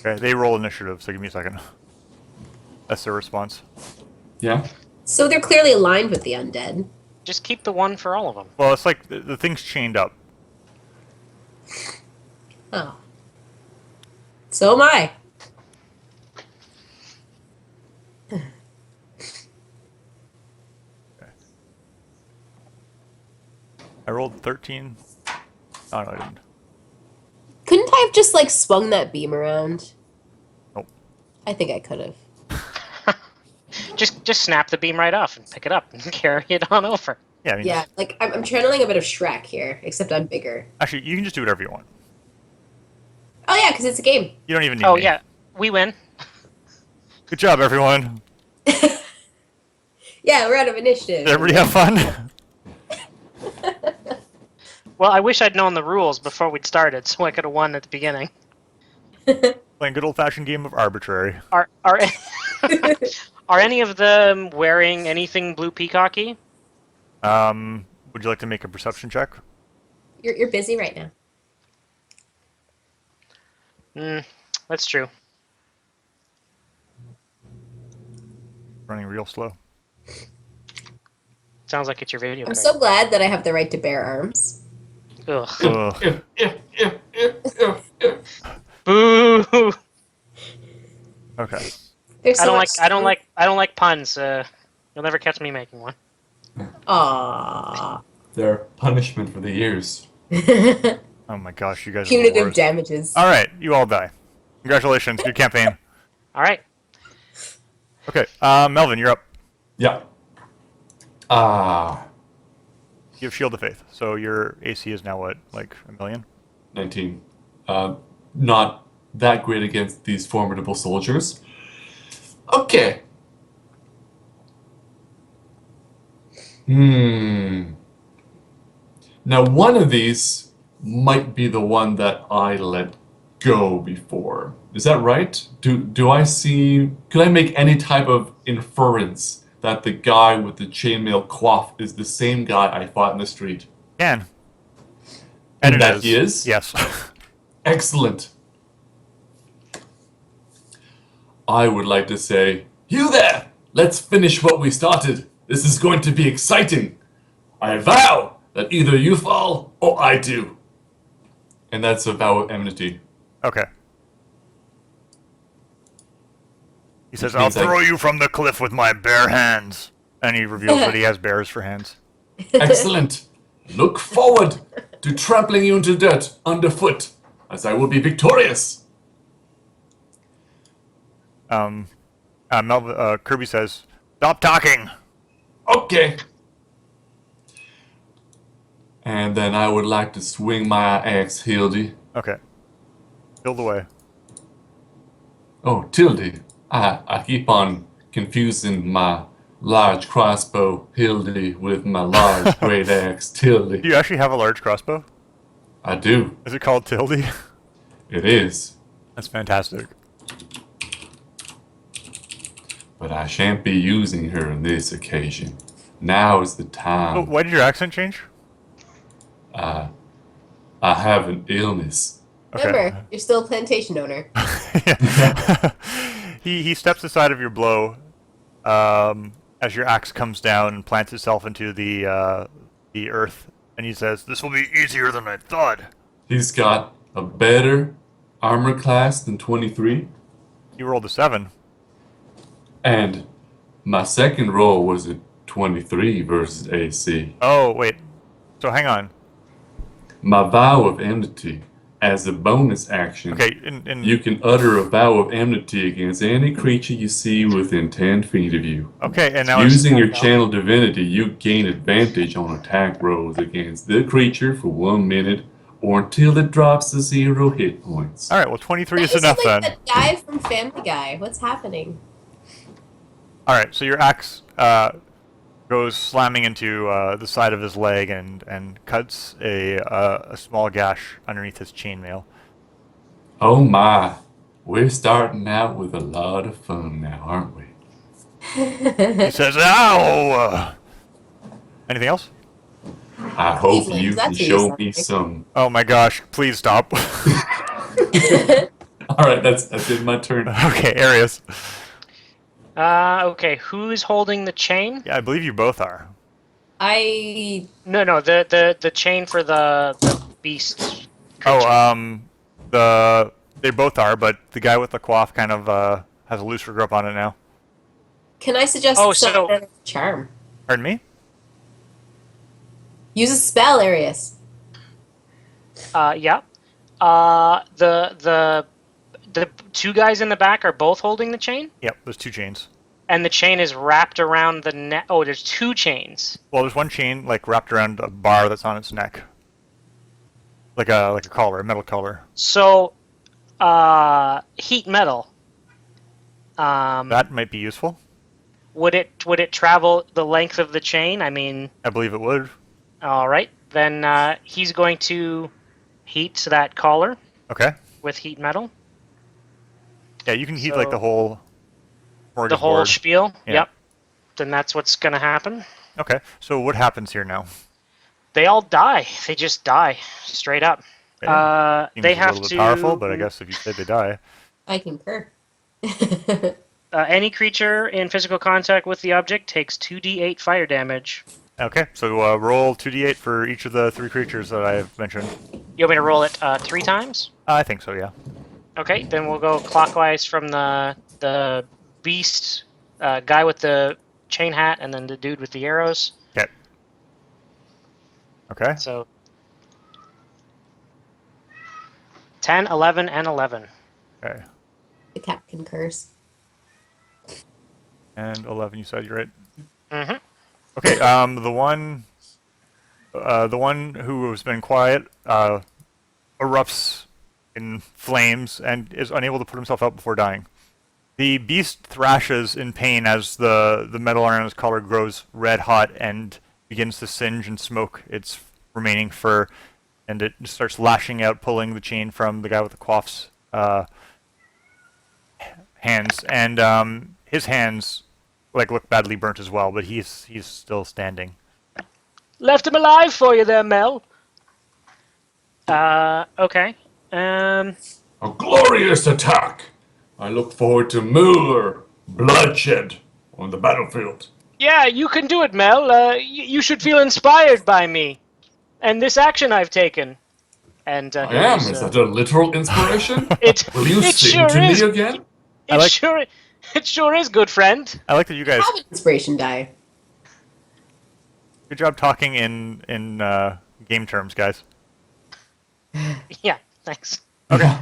Okay, they roll initiative, so give me a second. That's their response. Yeah? So they're clearly aligned with the undead. Just keep the one for all of them. Well, it's like the thing's chained up. Oh. So am I. I rolled 13. Oh, no, I didn't. Couldn't I have just like swung that beam around? Nope. I think I could have. Just snap the beam right off and pick it up and carry it on over. Yeah, I mean, Yeah, like I'm channeling a bit of Shrek here, except I'm bigger. actually, you can just do whatever you want. Oh yeah, because it's a game. You don't even need Oh me. yeah, we win. Good job, everyone. Yeah, we're out of initiative. Did everybody have fun? Well, I wish I'd known the rules before we'd started, so I could have won at the beginning. Playing good old-fashioned game of arbitrary. Are are any of them wearing anything blue peacocky? Would you like to make a perception check? You're busy right now. That's true. Running real slow. Sounds like it's your video I'm card. so glad that I have the right to bear arms. Ugh. Ugh. Boo! Okay. There's so much I don't like puns. You'll never catch me making one. Aww. Their punishment for the years. Oh my gosh, you guys are the Punitive worst. damages. All right, you all die. Congratulations, good campaign. All right. Okay, Melvin, you're up. Yeah. You have Shield of Faith, so your AC is now what, like 1,000,000? 19. Not that great against these formidable soldiers. Okay. Now, one of these might be the one that I let go before. Is that right? Do I see... Could I make any type of inference that the guy with the chainmail coif is the same guy I fought in the street? Can. And it that he is? Yes. Excellent. I would like to say, you there! Let's finish what we started. This is going to be exciting. I vow that either you fall or I do. And that's a vow of enmity. Okay. He says, Which I'll means I- throw you from the cliff with my bare hands. And he reveals that he has bears for hands. Excellent. Look forward to trampling you into dirt underfoot, as I will be victorious. Kirby says, stop talking. Okay. And then I would like to swing my axe, Hildy. Okay. Build away. Oh, Tildy. I keep on confusing my large crossbow, Hildy, with my large great axe, Tildy. Do you actually have a large crossbow? I do. Is it called Tildy? It is. That's fantastic. But I shan't be using her on this occasion. Now is the Oh, time. why did your accent change? I have an illness. Okay. Remember, you're still a plantation owner. He steps aside of your blow as your axe comes down and plants itself into the earth, and he says, "This will be easier than I thought." He's got a better armor class than 23. You rolled a 7. And my second roll was a 23 versus AC. Oh wait. So hang on. My vow of enmity As a bonus action, Okay, you can utter a vow of enmity against any creature you see within 10 feet of you. okay, and now Using your spell. channel divinity, you gain advantage on attack rolls against the creature for 1 minute or until it drops to 0 hit points. all right. Well, 23 That is enough like then. that guy from Family Guy. What's happening? All right, so your axe goes slamming into the side of his leg and cuts a small gash underneath his chainmail. Oh my, we're starting out with a lot of fun now, aren't we? He says, "Ow!" Anything else? I hope Cleveland, you can that's who you show sound me like. some. Oh my gosh! Please stop. Alright, that's it, my turn. Okay, Arius. Okay, who's holding the chain? Yeah, I believe you both are. I No, the chain for the beast creature. They both are, but the guy with the coif kind of has a looser grip on it now. can I suggest Oh, some so- kind of charm? Pardon me? Use a spell, Arius. Yeah. The two guys in the back are both holding the chain, Yep, there's two chains. and the chain is wrapped around the neck. Oh, there's two chains. Well, there's one chain like wrapped around a bar that's on its neck, like a collar, a metal collar. So, heat metal. That might be useful. Would it travel the length of the chain? I mean, I believe it would. all right. Then he's going to heat that collar Okay. with heat metal. Yeah, you can heat So- like the whole. The whole spiel. Yeah. Yep. Then that's what's going to happen. Okay. So what happens here now? They all die. They just die straight up. Okay. Seems They a have little bit to. powerful, but I guess if you say they die. I concur. Any creature in physical contact with the object takes 2d8 fire damage. Okay. So roll 2d8 for each of the three creatures that I've mentioned. You want me to roll it 3 times? I think so. Yeah. Okay, then we'll go clockwise from the beast, guy with the chain hat, and then the dude with the arrows. Okay. Okay. So 10, 11, and 11. Okay. The cat concurs. And 11. You said you're right. Mm-hmm. Okay. The one who has been quiet erupts in flames and is unable to put himself out before dying. The beast thrashes in pain as the metal around his collar grows red hot and begins to singe and smoke its remaining fur, and it starts lashing out, pulling the chain from the guy with the coif's hands, and his hands look badly burnt as well, but he's still standing. Left him alive for you there, Mel. Okay. A glorious attack! I look forward to more bloodshed on the battlefield. Yeah, you can do it, Mel. You should feel inspired by me and this action I've taken. And I am. Is that a literal inspiration? it? Will you it sing sure to is. me again? It sure is, good friend. I like that you guys. Have an inspiration die. Good job talking in game terms, guys. Yeah, thanks. Okay.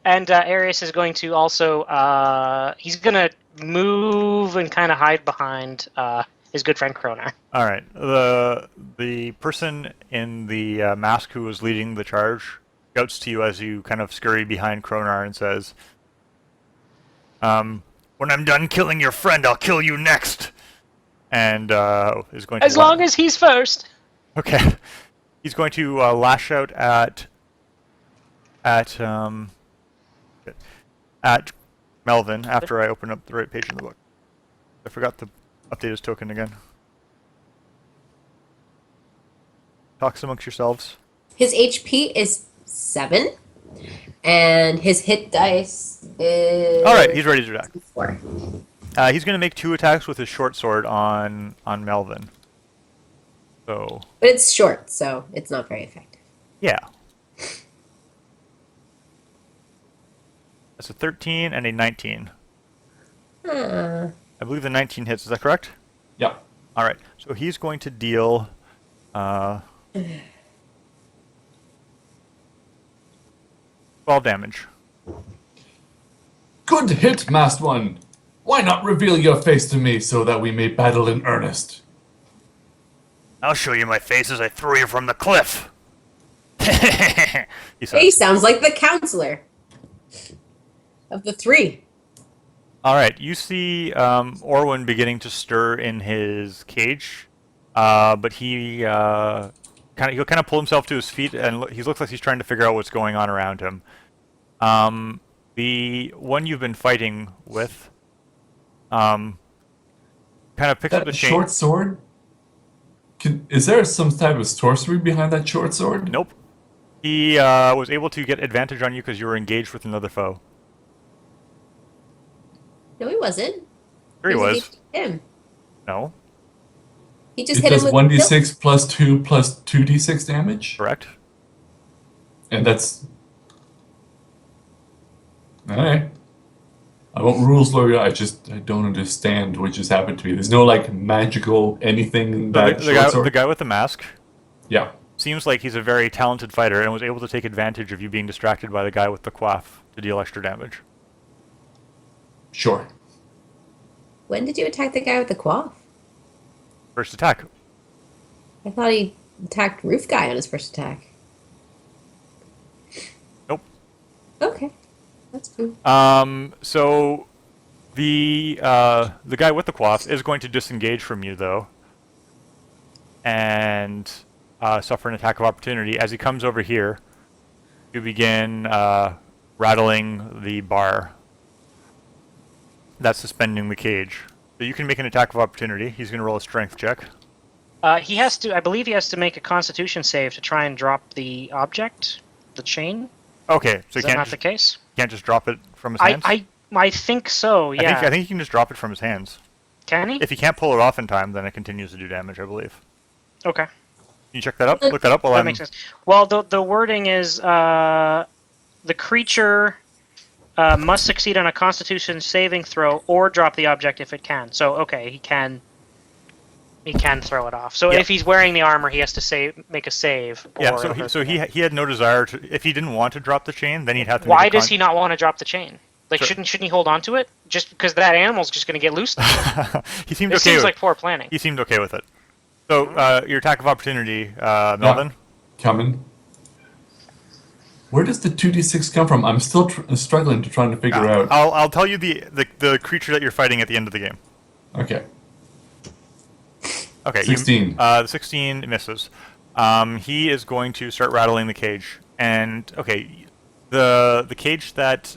And Arius is going to also he's gonna move and kind of hide behind his good friend Kronar. All right. The person in the mask who was leading the charge shouts to you as you kind of scurry behind Kronar and says, "When I'm done killing your friend, I'll kill you next." And is going to As long as he's first. Okay. He's going to lash out at Melvin after I open up the right page in the book. I forgot to update his token again. Talks amongst yourselves. His HP is 7, and his hit dice is. All right, he's ready to attack. 4. He's going to make 2 attacks with his short sword on Melvin. So But it's short, so it's not very effective. yeah, that's a 13 and a 19. Huh. I believe the 19 hits. Is that correct? Yep. All right. So he's going to deal 12 damage. Good hit, masked one. Why not reveal your face to me so that we may battle in earnest? I'll show you my face as I throw you from the cliff. He says. He sounds like the counselor of the three. All right, you see Orwin beginning to stir in his cage, but he'll kind of pull himself to his feet, and he looks like he's trying to figure out what's going on around him. The one you've been fighting with, kind of picks up That the chain. short sword? Is there some type of sorcery behind that short sword? Nope. He was able to get advantage on you because you were engaged with another foe. No, he wasn't. Sure he was. Him. No. He just It hit him does with 1d6 plus 2 plus 2d6 damage? Correct. And that's... Alright. I won't rules lawyer, I don't understand what just happened to me. There's no, like, magical anything in that short sword? The guy with the mask Yeah. seems like he's a very talented fighter and was able to take advantage of you being distracted by the guy with the coif to deal extra damage. Sure. When did you attack the guy with the coif? First attack. I thought he attacked Roof Guy on his first attack. Nope. Okay. That's cool. So the guy with the coif is going to disengage from you though, and suffer an attack of opportunity as he comes over here to begin rattling the bar that's suspending the cage. So you can make an attack of opportunity. He's going to roll a strength check. He has to. I believe he has to make a Constitution save to try and drop the object, the chain. Okay, so Is he that not the case? can't just drop it from his hands. I think so. Yeah. I think he can just drop it from his hands. Can he? If he can't pull it off in time, then it continues to do damage, I believe. Okay. Can you check that up? Look that up while That makes sense. Well, the wording is the creature must succeed on a Constitution saving throw or drop the object if it can. So okay, he can throw it off. So Yeah. if he's wearing the armor, he has to make a save. Yeah, or so he had no desire to. If he didn't want to drop the chain, then he'd have to. Why make a does he not want to drop the chain? Like, Sure. shouldn't he hold on to it? Just because that animal's just going to get loose? He seemed It okay. seems with, like poor planning. he seemed okay with it. So your attack of opportunity, Melvin. Coming. Where does the 2d6 come from? I'm still struggling to trying to figure out. I'll tell you the creature that you're fighting at the end of the game. Okay. Okay. 16. The 16 misses. He is going to start rattling the cage, and okay, the cage that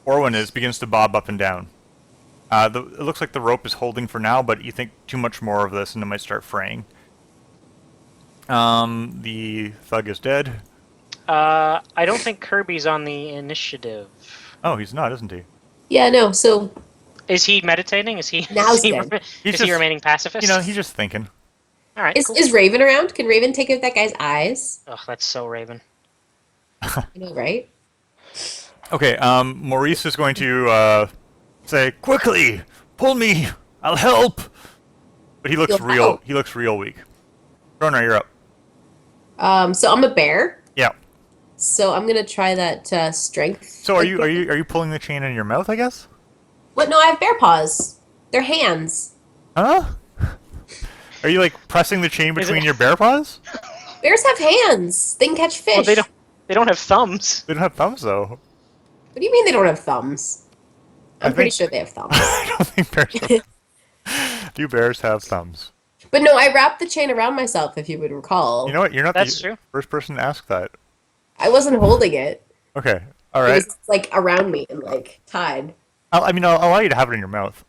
Orwin begins to bob up and down. It looks like the rope is holding for now, but you think too much more of this, and it might start fraying. The thug is dead. I don't think Kirby's on the initiative. Oh, he's not, isn't he? Yeah, no, so Is he meditating? Is he? Now's is he, good. He's is he just- remaining pacifist? You know, he's just thinking. All right. is, Cool. is Raven around? Can Raven take out that guy's eyes? Oh, that's so Raven. You know, right? Okay, Maurice is going to say, "Quickly, pull me! I'll help." But he looks You'll real. help. He looks real weak. Ronar, you're up. So I'm a bear. Yeah. So I'm gonna try that strength. So are you pulling the chain in your mouth? I guess. What? No, I have bear paws. They're hands. Huh? Are you like pressing the chain Is it- between your bear paws? Bears have hands. They can catch fish. Well, they don't. They don't have thumbs. They don't have thumbs though. What do you mean they don't have thumbs? I I'm pretty think- sure they have thumbs. I don't think bears. Do bears have thumbs? But no, I wrapped the chain around myself, if you would recall. You know what? You're not That's the true. first person to ask that. I wasn't holding it. Okay. All It right. was like around me and like tied. I'll allow you to have it in your mouth.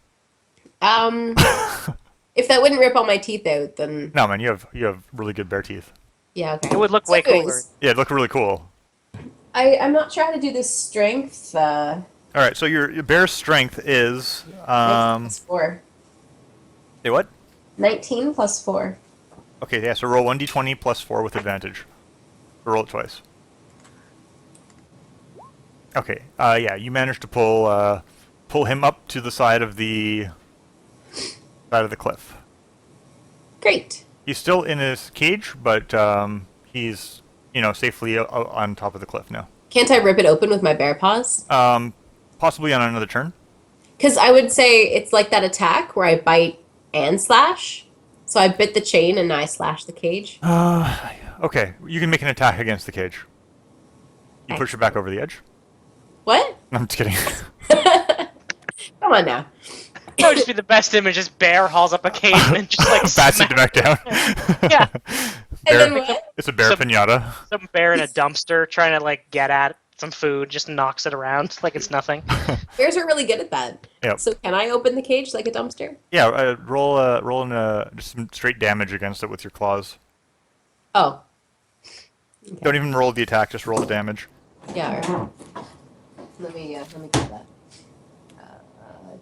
If that wouldn't rip all my teeth out, then No, man, you have really good bear teeth. yeah, okay. It would look So way cooler. anyways, Yeah, it looked really cool. I'm not sure how to do this strength. All right, so your bear's strength is Plus 4. Say what? 19 plus 4. Okay, yeah. So roll 1d20 plus 4 with advantage. Roll it twice. Okay. Yeah, you managed to pull him up to the side of the cliff. Great. He's still in his cage, but he's safely on top of the cliff now. Can't I rip it open with my bear paws? Possibly on another turn. Because I would say it's like that attack where I bite and slash. So I bit the chain and now I slash the cage. Okay, you can make an attack against the cage. You push it back over the edge. What? I'm just kidding. Come on now. That would just be the best image. Just bear hauls up a cage and then just like Bats it back down. Yeah. And then Bear, what? it's a bear Some- pinata. some bear in a dumpster trying to like get at some food, just knocks it around like it's nothing. Bears are really good at that. Yep. So can I open the cage like a dumpster? Yeah, roll in just some straight damage against it with your claws. Oh. Don't even roll the attack, just roll the damage. Yeah. All right. Let me get that.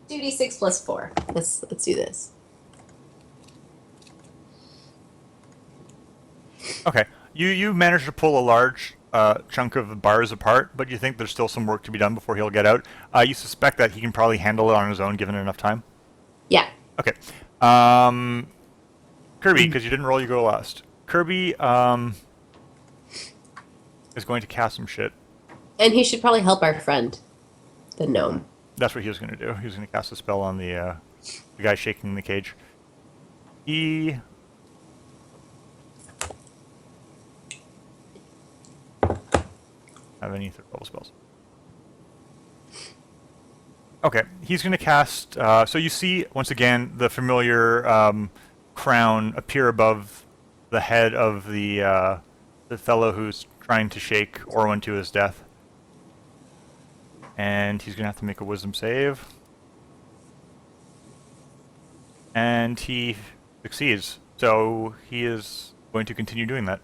2d6 plus 4. Let's do this. Okay, you managed to pull a large chunk of the bars apart, but you think there's still some work to be done before he'll get out. You suspect that he can probably handle it on his own, given enough time. Yeah. Okay. Kirby, because you didn't roll, you go last. Kirby is going to cast some shit. And he should probably help our friend, the gnome. That's what he was going to do. He was going to cast a spell on the guy shaking the cage. He... have any third level spells. Okay, he's going to cast... so you see, once again, the familiar crown appear above the head of the fellow who's trying to shake Orwin to his death. And he's going to have to make a wisdom save. And he succeeds. So he is going to continue doing that.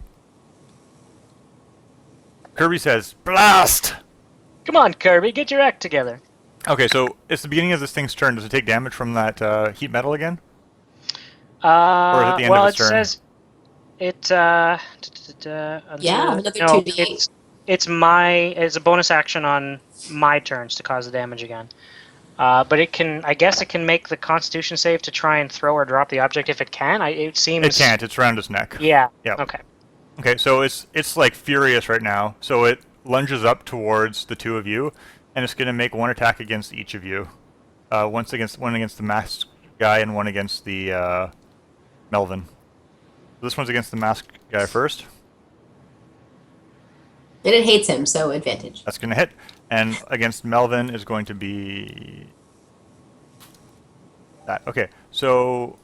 Kirby says, "Blast!" Come on, Kirby, get your act together. Okay, so it's the beginning of this thing's turn. Does it take damage from that heat metal again? Or is it the end well, of its it turn? says it. Yeah, another no, 2d8. it's a bonus action on my turns to cause the damage again. But it can, I guess, it can make the Constitution save to try and throw or drop the object if it can. It seems It can't. It's around his neck. Yeah. Yep. Okay. Okay, so it's like furious right now. So it lunges up towards the two of you, and it's going to make one attack against each of you. One against the masked guy and one against the Melvin. So this one's against the masked guy first. And it hates him, so advantage. That's going to hit. And against Melvin is going to be that. Okay, so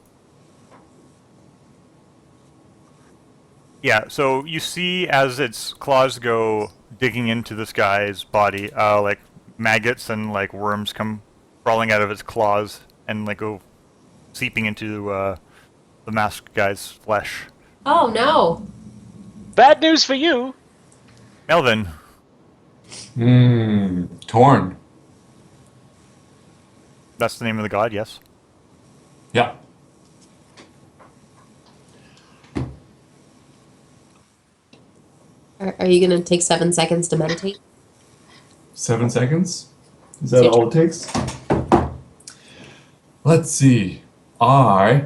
yeah, so you see as its claws go digging into this guy's body, like maggots and like worms come crawling out of its claws and like go seeping into the masked guy's flesh. Oh no. Bad news for you. Melvin, Torn. that's the name of the god, yes? Yeah. Are you gonna take 7 seconds to meditate? 7 seconds? Is that all it takes? Let's see. I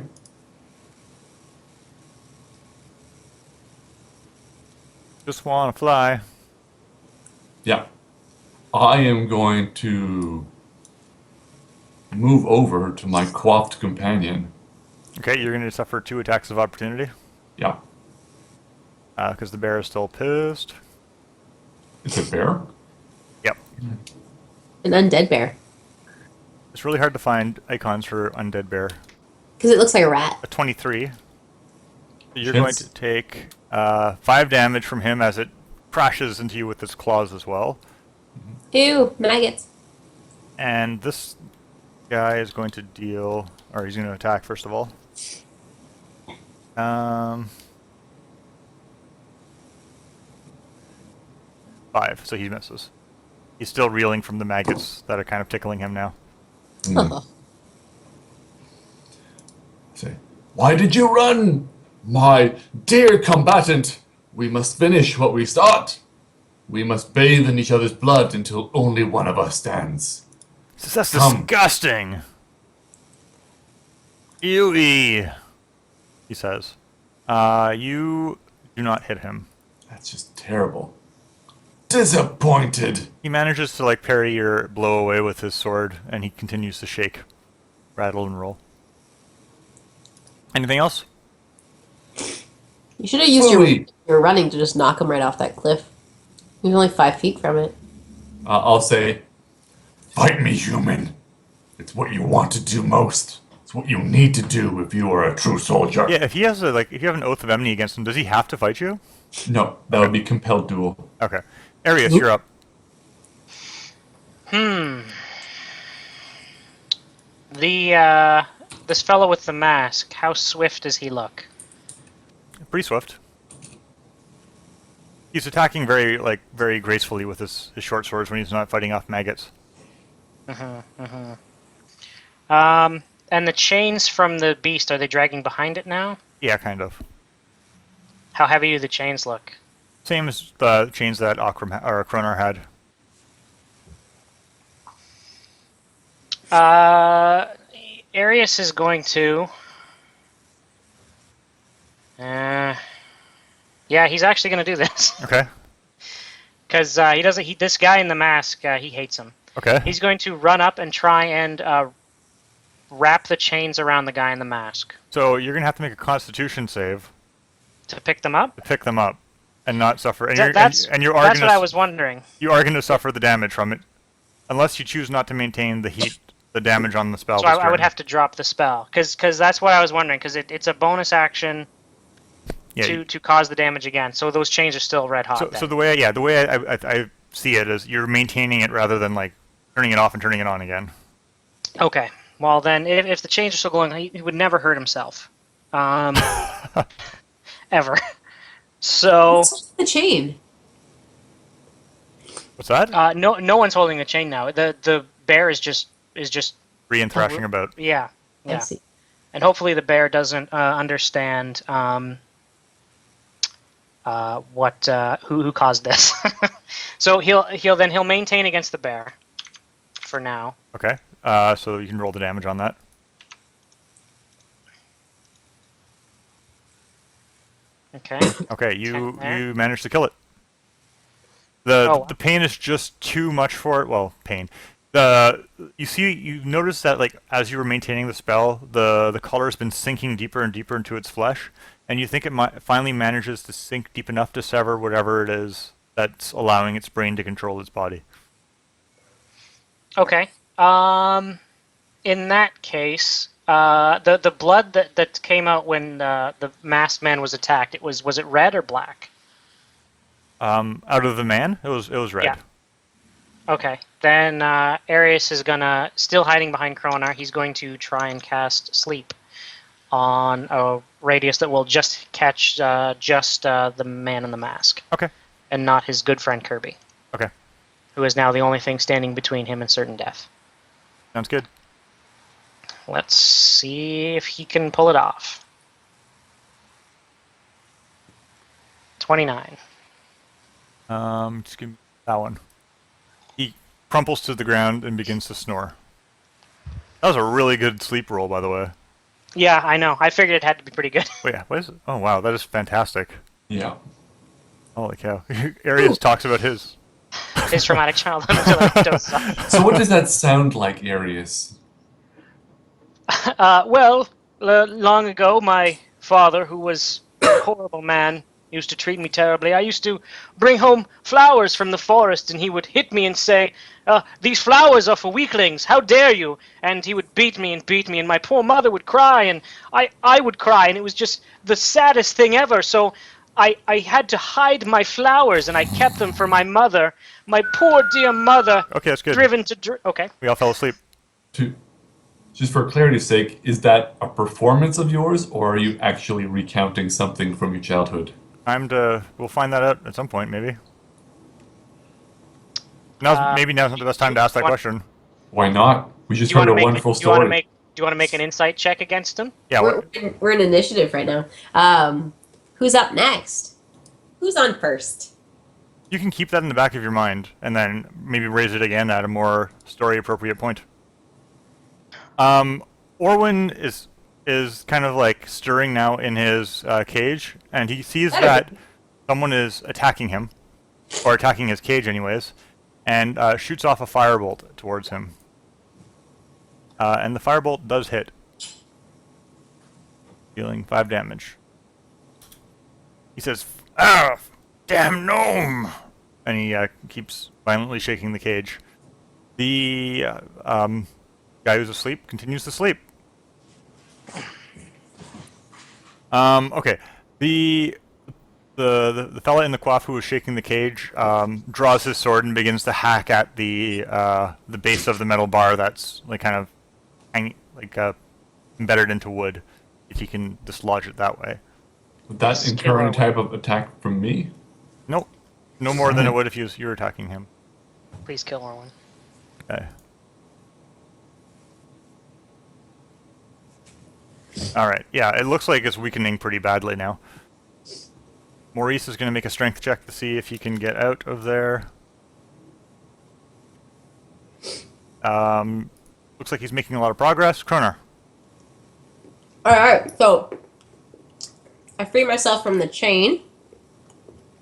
Just wanna fly. Yeah. I am going to move over to my coiffed companion. Okay, you're gonna suffer 2 attacks of opportunity. Yeah. Because the bear is still pissed. It's a bear? Yep. An undead bear. It's really hard to find icons for undead bear. Because it looks like a rat. A 23. So you're Chance. going to take 5 damage from him as it crashes into you with its claws as well. Ew, maggots. And this guy is going to deal, or he's going to attack first of all. 5, so he misses. He's still reeling from the maggots that are kind of tickling him now. Oh. Say, why did you run? My dear combatant, we must finish what we start. We must bathe in each other's blood until only one of us stands. That's Come. disgusting! Ew-y, he says. You do not hit him. That's just terrible. Disappointed. He manages to like parry your blow away with his sword, and he continues to shake, rattle, and roll. Anything else? You should have used your running to just knock him right off that cliff. He was only 5 feet from it. I'll say, fight me, human. It's what you want to do most. It's what you need to do if you are a true soldier. Yeah, if he has if you have an oath of enmity against him, does he have to fight you? No, that would be compelled duel. Okay. Arius, you're up. This fellow with the mask, how swift does he look? Pretty swift. He's attacking very gracefully with his short swords when he's not fighting off maggots. And the chains from the beast, are they dragging behind it now? Yeah, kind of. How heavy do the chains look? Same as the chains that Kronar had. Arius is going to... yeah, he's actually going to do this. Okay. Because this guy in the mask, he hates him. Okay. He's going to run up and try and wrap the chains around the guy in the mask. So you're going to have to make a Constitution save. To pick them up? To pick them up. And not suffer. And That's what I was wondering. You are going to suffer the damage from it. Unless you choose not to maintain the damage on the spell. So I would have to drop the spell. Because that's what I was wondering. Because it's a bonus action to cause the damage again. So those chains are still red hot. So the way I see it is you're maintaining it rather than like turning it off and turning it on again. Okay. Well then, if the chains are still going, he would never hurt himself. Ever. So What's the chain? What's that? No one's holding the chain now. The bear is just Thrashing about. Yeah. I see. And hopefully the bear doesn't understand who caused this. So he'll maintain against the bear for now. Okay. So you can roll the damage on that. Okay. Okay, you managed to kill it. The pain is just too much for it. Well, pain. You notice that like as you were maintaining the spell, the color has been sinking deeper and deeper into its flesh, and you think it finally manages to sink deep enough to sever whatever it is that's allowing its brain to control its body. Okay. In that case, the blood that came out when the masked man was attacked, was it red or black? Out of the man, it was red. Yeah. Okay. Then Arius is gonna, still hiding behind Kronar, he's going to try and cast Sleep on a radius that will just catch the man in the mask. Okay. And not his good friend Kirby. Okay. Who is now the only thing standing between him and certain death. Sounds good. Let's see if he can pull it off. 29. Just give me that one. He crumples to the ground and begins to snore. That was a really good sleep roll, by the way. Yeah, I know. I figured it had to be pretty good. Wait, what is it? Oh, wow, that is fantastic. Yeah. Holy cow. Arius talks about his traumatic childhood until I dozed off. So what does that sound like, Arius? Long ago, my father, who was a horrible man, used to treat me terribly. I used to bring home flowers from the forest, and he would hit me and say, "These flowers are for weaklings. How dare you?" And he would beat me, and my poor mother would cry, and I would cry, and it was just the saddest thing ever. So I had to hide my flowers, and I kept them for my mother, my poor dear mother. Okay, that's good. Driven to okay. We all fell asleep. Just for clarity's sake, is that a performance of yours, or are you actually recounting something from your childhood? We'll find that out at some point, maybe. Maybe now's not the best time to ask that question. Why not? We just heard a wonderful story. Do you want to make an insight check against him? Yeah, we're in initiative right now. Who's up next? Who's on first? you can keep that in the back of your mind, and then maybe raise it again at a more story-appropriate point. Orwin is kind of like stirring now in his cage, and he sees that someone is attacking him. or attacking his cage anyways, and shoots off a firebolt towards him. And the firebolt does hit, dealing 5 damage. He says, "Ah, damn gnome!" And he keeps violently shaking the cage. The guy who's asleep continues to sleep. Okay. The fella in the coif who was shaking the cage draws his sword and begins to hack at the base of the metal bar that's like kind of hanging, like embedded into wood. If he can dislodge it that way. Would that Just incur kill any type of attack from me? Nope. No more than it would if you were attacking him. Please kill Orwin. Okay. Alright, yeah, it looks like it's weakening pretty badly now. Maurice is going to make a strength check to see if he can get out of there. Looks like he's making a lot of progress. Kroner. Alright, so I free myself from the chain.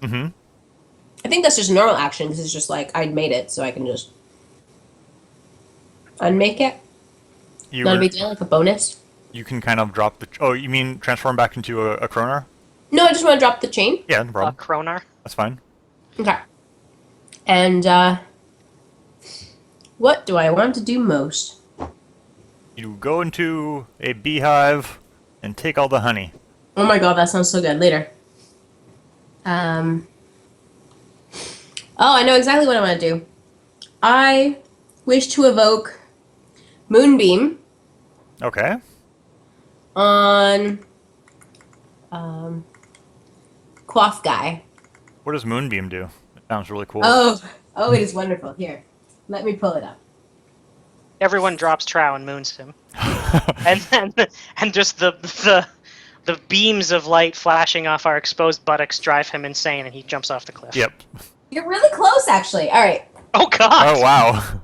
Mm-hmm. I think that's just a normal action because it's just like I made it, so I can just unmake it. Not a big deal, like a bonus. You can kind of drop the... Oh, you mean transform back into a Kroner? No, I just want to drop the chain. Yeah, no problem. Kronar. That's fine. Okay. And what do I want to do most? You go into a beehive and take all the honey. Oh my god, that sounds so good. Later. Oh, I know exactly what I want to do. I wish to evoke Moonbeam Okay. on Quaff Guy. What does Moonbeam do? It sounds really cool. Oh, it is wonderful. Here, let me pull it up. Everyone drops Trow and moons him, and just the beams of light flashing off our exposed buttocks drive him insane, and he jumps off the cliff. Yep. You're really close, actually. All right. Oh God! Oh, wow.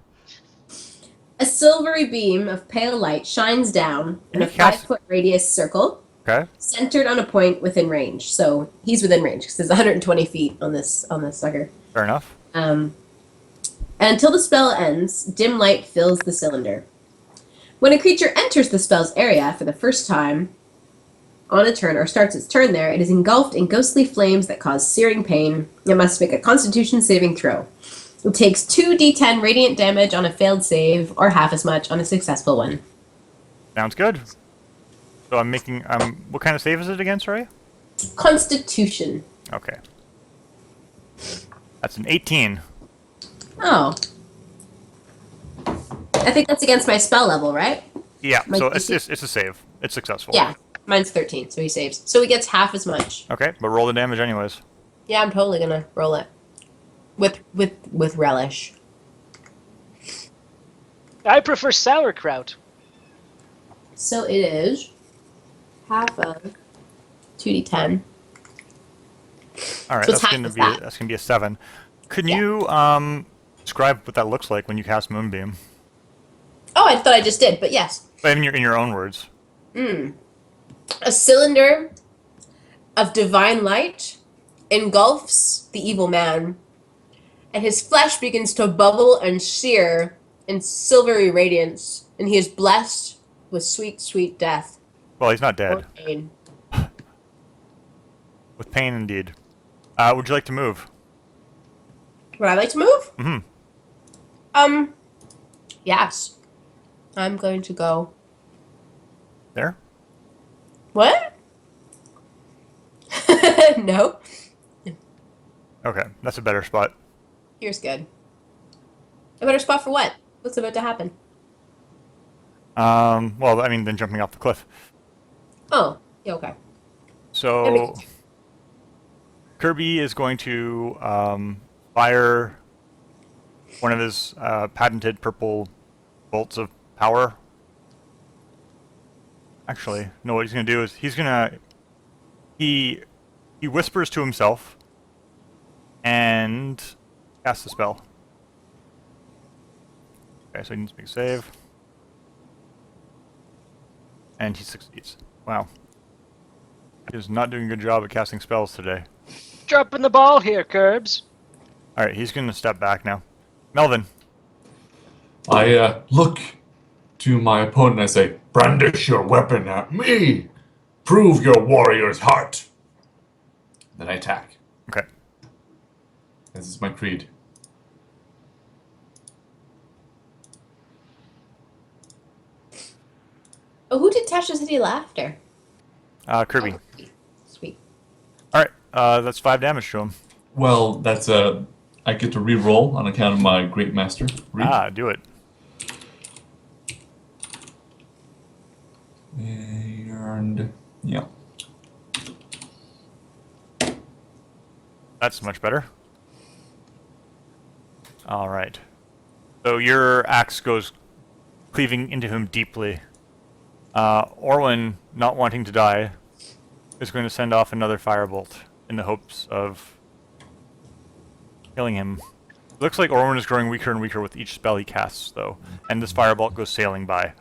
A silvery beam of pale light shines down in a You cast- 5-foot radius circle, Okay. centered on a point within range. So he's within range because there's 120 feet on this sucker. Fair enough. And until the spell ends, dim light fills the cylinder. When a creature enters the spell's area for the first time on a turn or starts its turn there, it is engulfed in ghostly flames that cause searing pain. It must make a Constitution saving throw. It takes 2d10 radiant damage on a failed save, or half as much on a successful one. Sounds good. So I'm making... what kind of save is it again, sorry? Constitution. Okay. That's an 18. Oh. I think that's against my spell level, right? Yeah, My so DC? it's a save. It's successful. Yeah. Mine's 13, so he saves. So he gets half as much. Okay, but roll the damage anyways. Yeah, I'm totally gonna roll it. With relish. I prefer sauerkraut. So it is half of 2d10. All right, So it's that's half gonna of be that. that's gonna be a 7. Can Yeah. you describe what that looks like when you cast Moonbeam? Oh, I thought I just did, but yes. In your own words. A cylinder of divine light engulfs the evil man, and his flesh begins to bubble and sear in silvery radiance, and he is blessed with sweet, sweet death. Well, he's not Or dead. pain. With pain, indeed. Would you like to move? Would I like to move? Mm-hmm. Yes. I'm going to go. There? What? No. Okay, that's a better spot. Here's good. A better spot for what? What's about to happen? Well, I mean, then jumping off the cliff. Oh, yeah, okay. So, Kirby is going to fire one of his patented purple bolts of power. Actually, no, what he's going to do is he whispers to himself and casts the spell. Okay, so he needs to make a save. And he succeeds. Wow. He is not doing a good job at casting spells today. Dropping the ball here, Curbs. All right, he's going to step back now. Melvin. I look to my opponent and I say, brandish your weapon at me. Prove your warrior's heart. Then I attack. Okay. This is my creed. Oh, who did Tasha City Laughter? Kirby. Oh, sweet. All right, that's 5 damage to him. Well, that's I get to re-roll on account of my Great Master. Do it. And yeah. That's much better. All right. So your axe goes cleaving into him deeply. Orwin, not wanting to die, is going to send off another firebolt in the hopes of killing him. Looks like Orwin is growing weaker and weaker with each spell he casts, though, and this firebolt goes sailing by.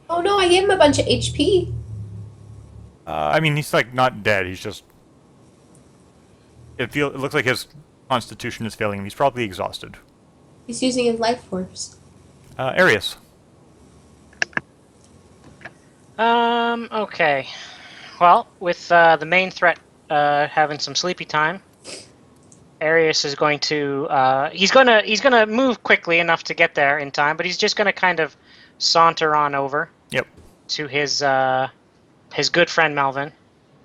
Oh no, I gave him a bunch of HP. I mean, he's like not dead. He's just. It looks like his constitution is failing him. He's probably exhausted. He's using his life force. Arius. Okay. Well, with the main threat having some sleepy time, Arius is going to he's gonna move quickly enough to get there in time, but he's just gonna kind of saunter on over. Yep. To his good friend Melvin,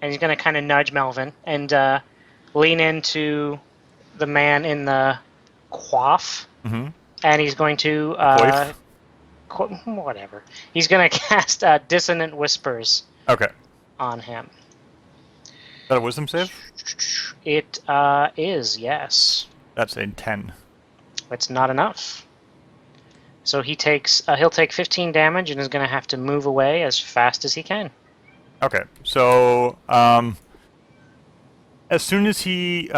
and he's gonna kind of nudge Melvin and lean into the man in the coif, and he's going to whatever. He's gonna cast Dissonant Whispers. Okay. On him. Is that a wisdom save? It is, yes. That's a 10. It's not enough. So he'll take 15 damage and is going to have to move away as fast as he can. Okay, so as soon as he,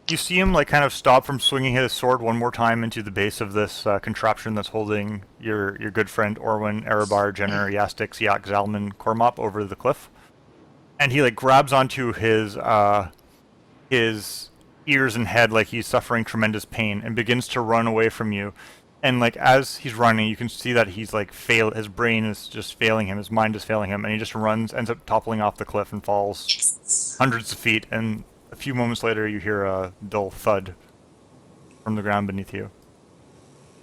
you see him like kind of stop from swinging his sword one more time into the base of this contraption that's holding your good friend Orwin, Erebar, Jenner, Yastix, Yak, Zalman, Kormop over the cliff, and he like grabs onto his ears and head like he's suffering tremendous pain and begins to run away from you. And like as he's running, you can see that he's like his brain is just failing him, his mind is failing him, and he just ends up toppling off the cliff and falls hundreds of feet. And a few moments later, you hear a dull thud from the ground beneath you.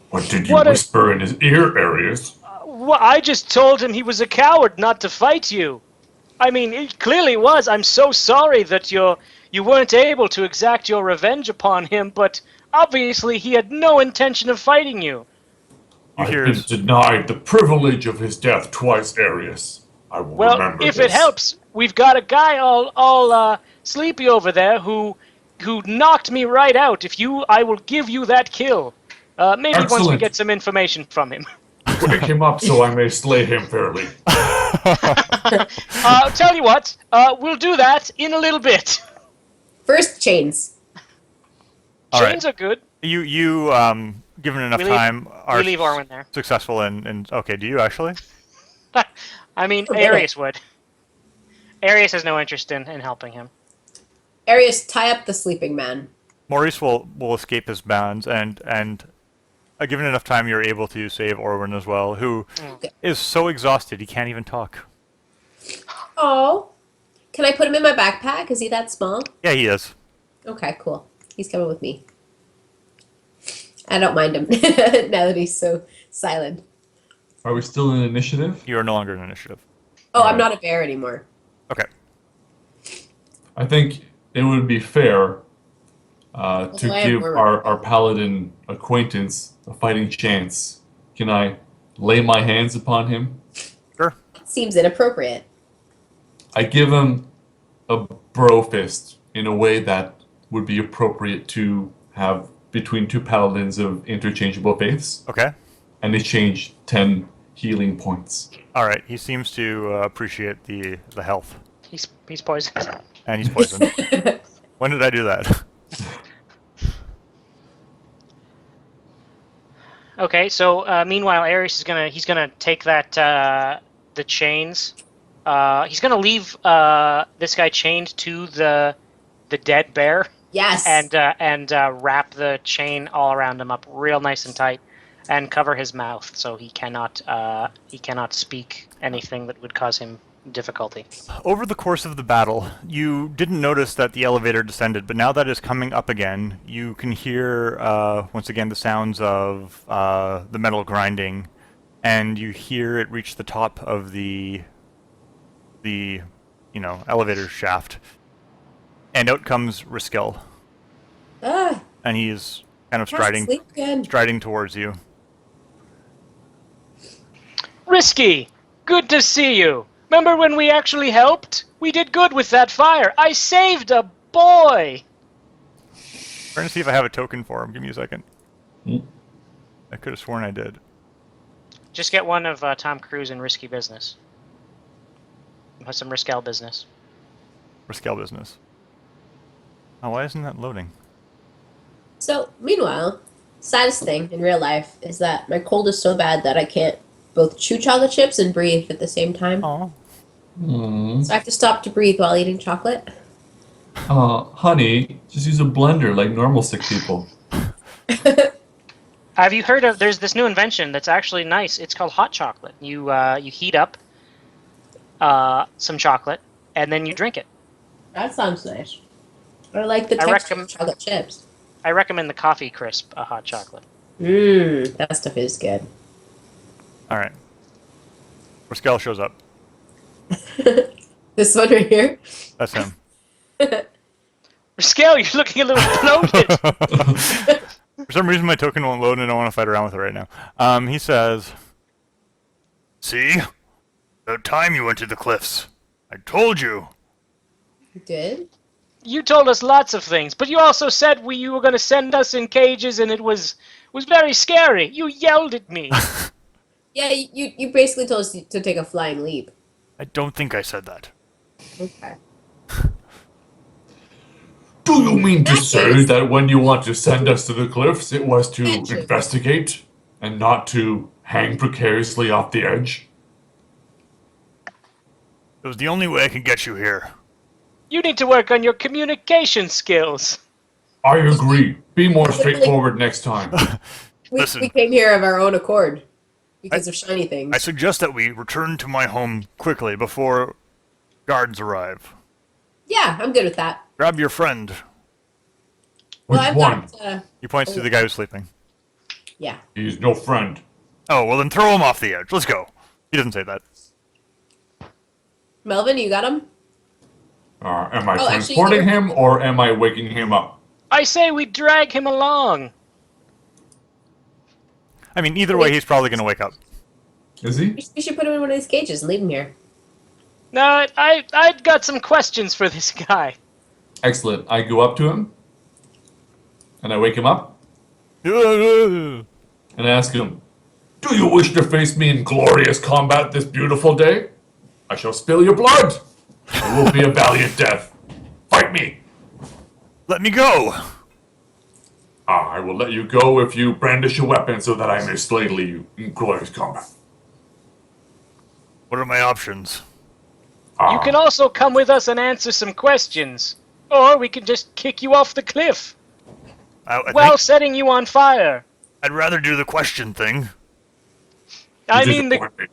What did you whisper in his ear, Arius? Well, I just told him he was a coward not to fight you. I mean, it clearly was. I'm so sorry that you weren't able to exact your revenge upon him, but obviously he had no intention of fighting you. I've been denied the privilege of his death twice, Arius. I will remember if this. it helps, we've got a guy all sleepy over there who knocked me right out. I will give you that kill. Maybe Excellent. Once we get some information from him. Wake him up so I may slay him fairly. Tell you what, we'll do that in a little bit. First, chains. Chains are good. You given enough time, we leave Orwin there. Successful in okay, do you actually? I mean, Arius would. Arius has no interest in helping him. Arius, tie up the sleeping man. Maurice will escape his bounds, and given enough time, you're able to save Orwin as well, who is so exhausted he can't even talk. Oh. Can I put him in my backpack? Is he that small? Yeah, he is. Okay, cool. He's coming with me. I don't mind him now that he's so silent. Are we still in initiative? You are no longer in initiative. Oh, I'm not a bear anymore. Okay. I think it would be fair to give our paladin acquaintance a fighting chance. Can I lay my hands upon him? Sure. Seems inappropriate. I give him a bro fist in a way that would be appropriate to have between two paladins of interchangeable faiths. Okay. And exchange 10 healing points. All right. He seems to appreciate the health. He's poisoned. And he's poisoned. When did I do that? Okay, so meanwhile, Arius is gonna take that the chains. He's gonna leave this guy chained to the dead bear Yes. and wrap the chain all around him up real nice and tight, and cover his mouth so he cannot speak anything that would cause him difficulty. Over the course of the battle, you didn't notice that the elevator descended, but now that it's coming up again, you can hear, once again, the sounds of the metal grinding, and you hear it reach the top of the elevator shaft. And out comes Riskill, Ah, and he's kind of can't sleep again. striding towards you. Risky, good to see you. Remember when we actually helped? We did good with that fire. I saved a boy. Trying to see if I have a token for him. Give me a second. Mm. I could have sworn I did. Just get one of Tom Cruise in Risky Business. Have some Riscal business. Riskill business. Oh, why isn't that loading? So, meanwhile, saddest thing in real life is that my cold is so bad that I can't both chew chocolate chips and breathe at the same time. Oh. So I have to stop to breathe while eating chocolate. Honey, just use a blender like normal sick people. Have you heard of? There's this new invention that's actually nice. It's called hot chocolate. You heat up some chocolate and then you drink it. That sounds nice. I like the I texture recomm- of chocolate chips. I recommend the Coffee Crisp hot chocolate. That stuff is good. Alright. Riskill shows up. This one right here. That's him. Scale, you're looking a little bloated. For some reason my token won't load and I don't want to fight around with it right now. He says, "See? About time you went to the cliffs. I told you." You did? You told us lots of things, but you also said you were going to send us in cages, and it was very scary. You yelled at me. Yeah, you basically told us to take a flying leap. I don't think I said that. Okay. Do you mean to That say is- that when you want to send us to the cliffs, it was to That is- investigate and not to hang precariously off the edge? It was the only way I could get you here. You need to work on your communication skills. I agree. Be more straightforward next time. Listen. We came here of our own accord because of shiny things. I suggest that we return to my home quickly before guards arrive. Yeah, I'm good with that. Grab your friend. Which I've one? got, He points to the guy who's sleeping. yeah. He's no friend. Oh, well then throw him off the edge. Let's go. He doesn't say that. Melvin, you got him? Am I Oh, actually, transporting you're- him or am I waking him up? I say we drag him along. I mean, either way, he's probably going to wake up. Is he? We should put him in one of these cages and leave him here. No, I've got some questions for this guy. Excellent. I go up to him and I wake him up Oh, and I ask him, "Do you wish to face me in glorious combat this beautiful day? I shall spill your blood. It will be a valiant death. Fight me. let me go. I will let you go if you brandish a weapon so that I may slay you in glorious combat." What are my options? You can also come with us and answer some questions. Or we can just kick you off the cliff I while think setting you on fire. I'd rather do the question thing. I You mean, disappoint me.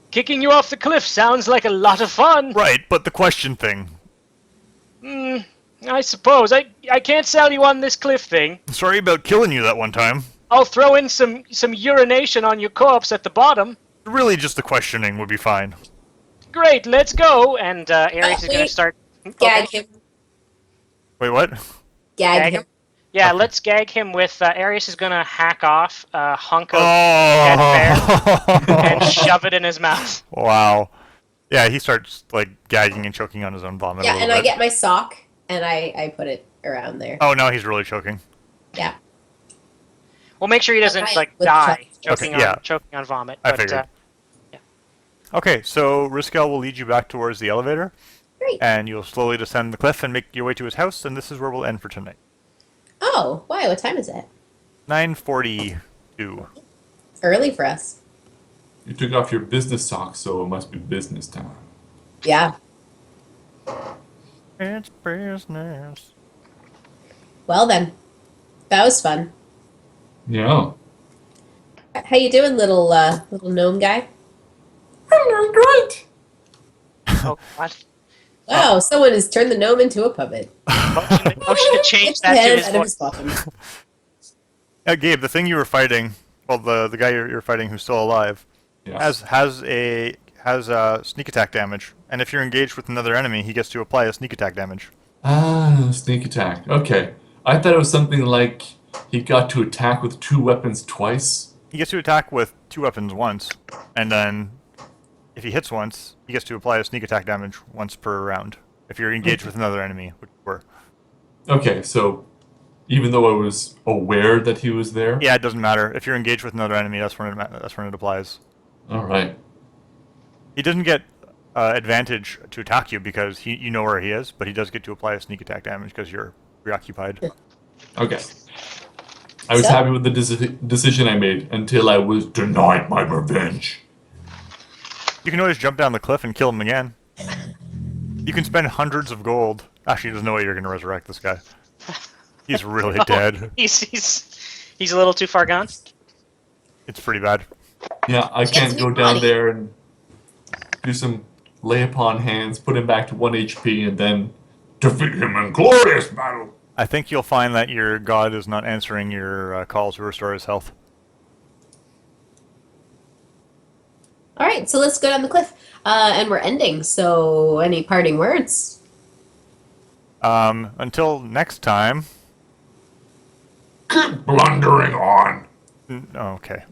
kicking you off the cliff sounds like a lot of fun. Right, but the question thing. I suppose. I can't sell you on this cliff thing. Sorry about killing you that one time. I'll throw in some urination on your corpse at the bottom. Really, just the questioning would be fine. Great, let's go. And Arius is going to wait. start... Gag him. Wait, what? Gag Gag him. him? Yeah, Okay. let's gag him with... Arius is going to hack off a hunk of dead bear and Oh! shove it in his mouth. Wow. Yeah, he starts like gagging and choking on his own vomit. a Yeah, little and I bit. get my sock and I put it around there. Oh, now he's really choking. Yeah. We'll make sure he doesn't Okay, like with die chocolate. choking Okay, on yeah. choking on vomit. I But figured. Okay, so Riskel will lead you back towards the elevator, Great. and you'll slowly descend the cliff and make your way to his house, and this is where we'll end for tonight. Oh, why? What time is it? 9:42. Early for us. You took off your business socks, so it must be business time. Yeah. It's business. Well then, that was fun. Yeah. How you doing, little gnome guy? I'm doing great. Oh, what? Wow, someone has turned the gnome into a puppet. Motion to change Get the that to hand his out of his voice. bottom. Gabe, the thing you were fighting, well, the guy you're fighting who's still alive, Yes. has sneak attack damage, and if you're engaged with another enemy, he gets to apply a sneak attack damage. Ah, sneak attack. Okay. I thought it was something like he got to attack with 2 weapons twice. He gets to attack with 2 weapons once, and then if he hits once, he gets to apply a sneak attack damage once per round. If you're engaged with another enemy, which you were. Okay, so even though I was aware that he was there? Yeah, it doesn't matter. If you're engaged with another enemy, that's when it applies. All right. He doesn't get advantage to attack you because you know where he is, but he does get to apply a sneak attack damage because you're preoccupied. Okay. I was So? happy with the decision I made until I was denied my revenge. You can always jump down the cliff and kill him again. You can spend hundreds of gold. Actually, there's no way you're going to resurrect this guy. He's really dead. He's a little too far gone. It's pretty bad. Yeah, I He has can't a go new down body. there and do some lay upon hands, put him back to 1 HP, and then defeat him in glorious battle. I think you'll find that your god is not answering your calls to restore his health. All right, so let's go down the cliff, and we're ending. So, any parting words? Until next time. Keep blundering on. Okay.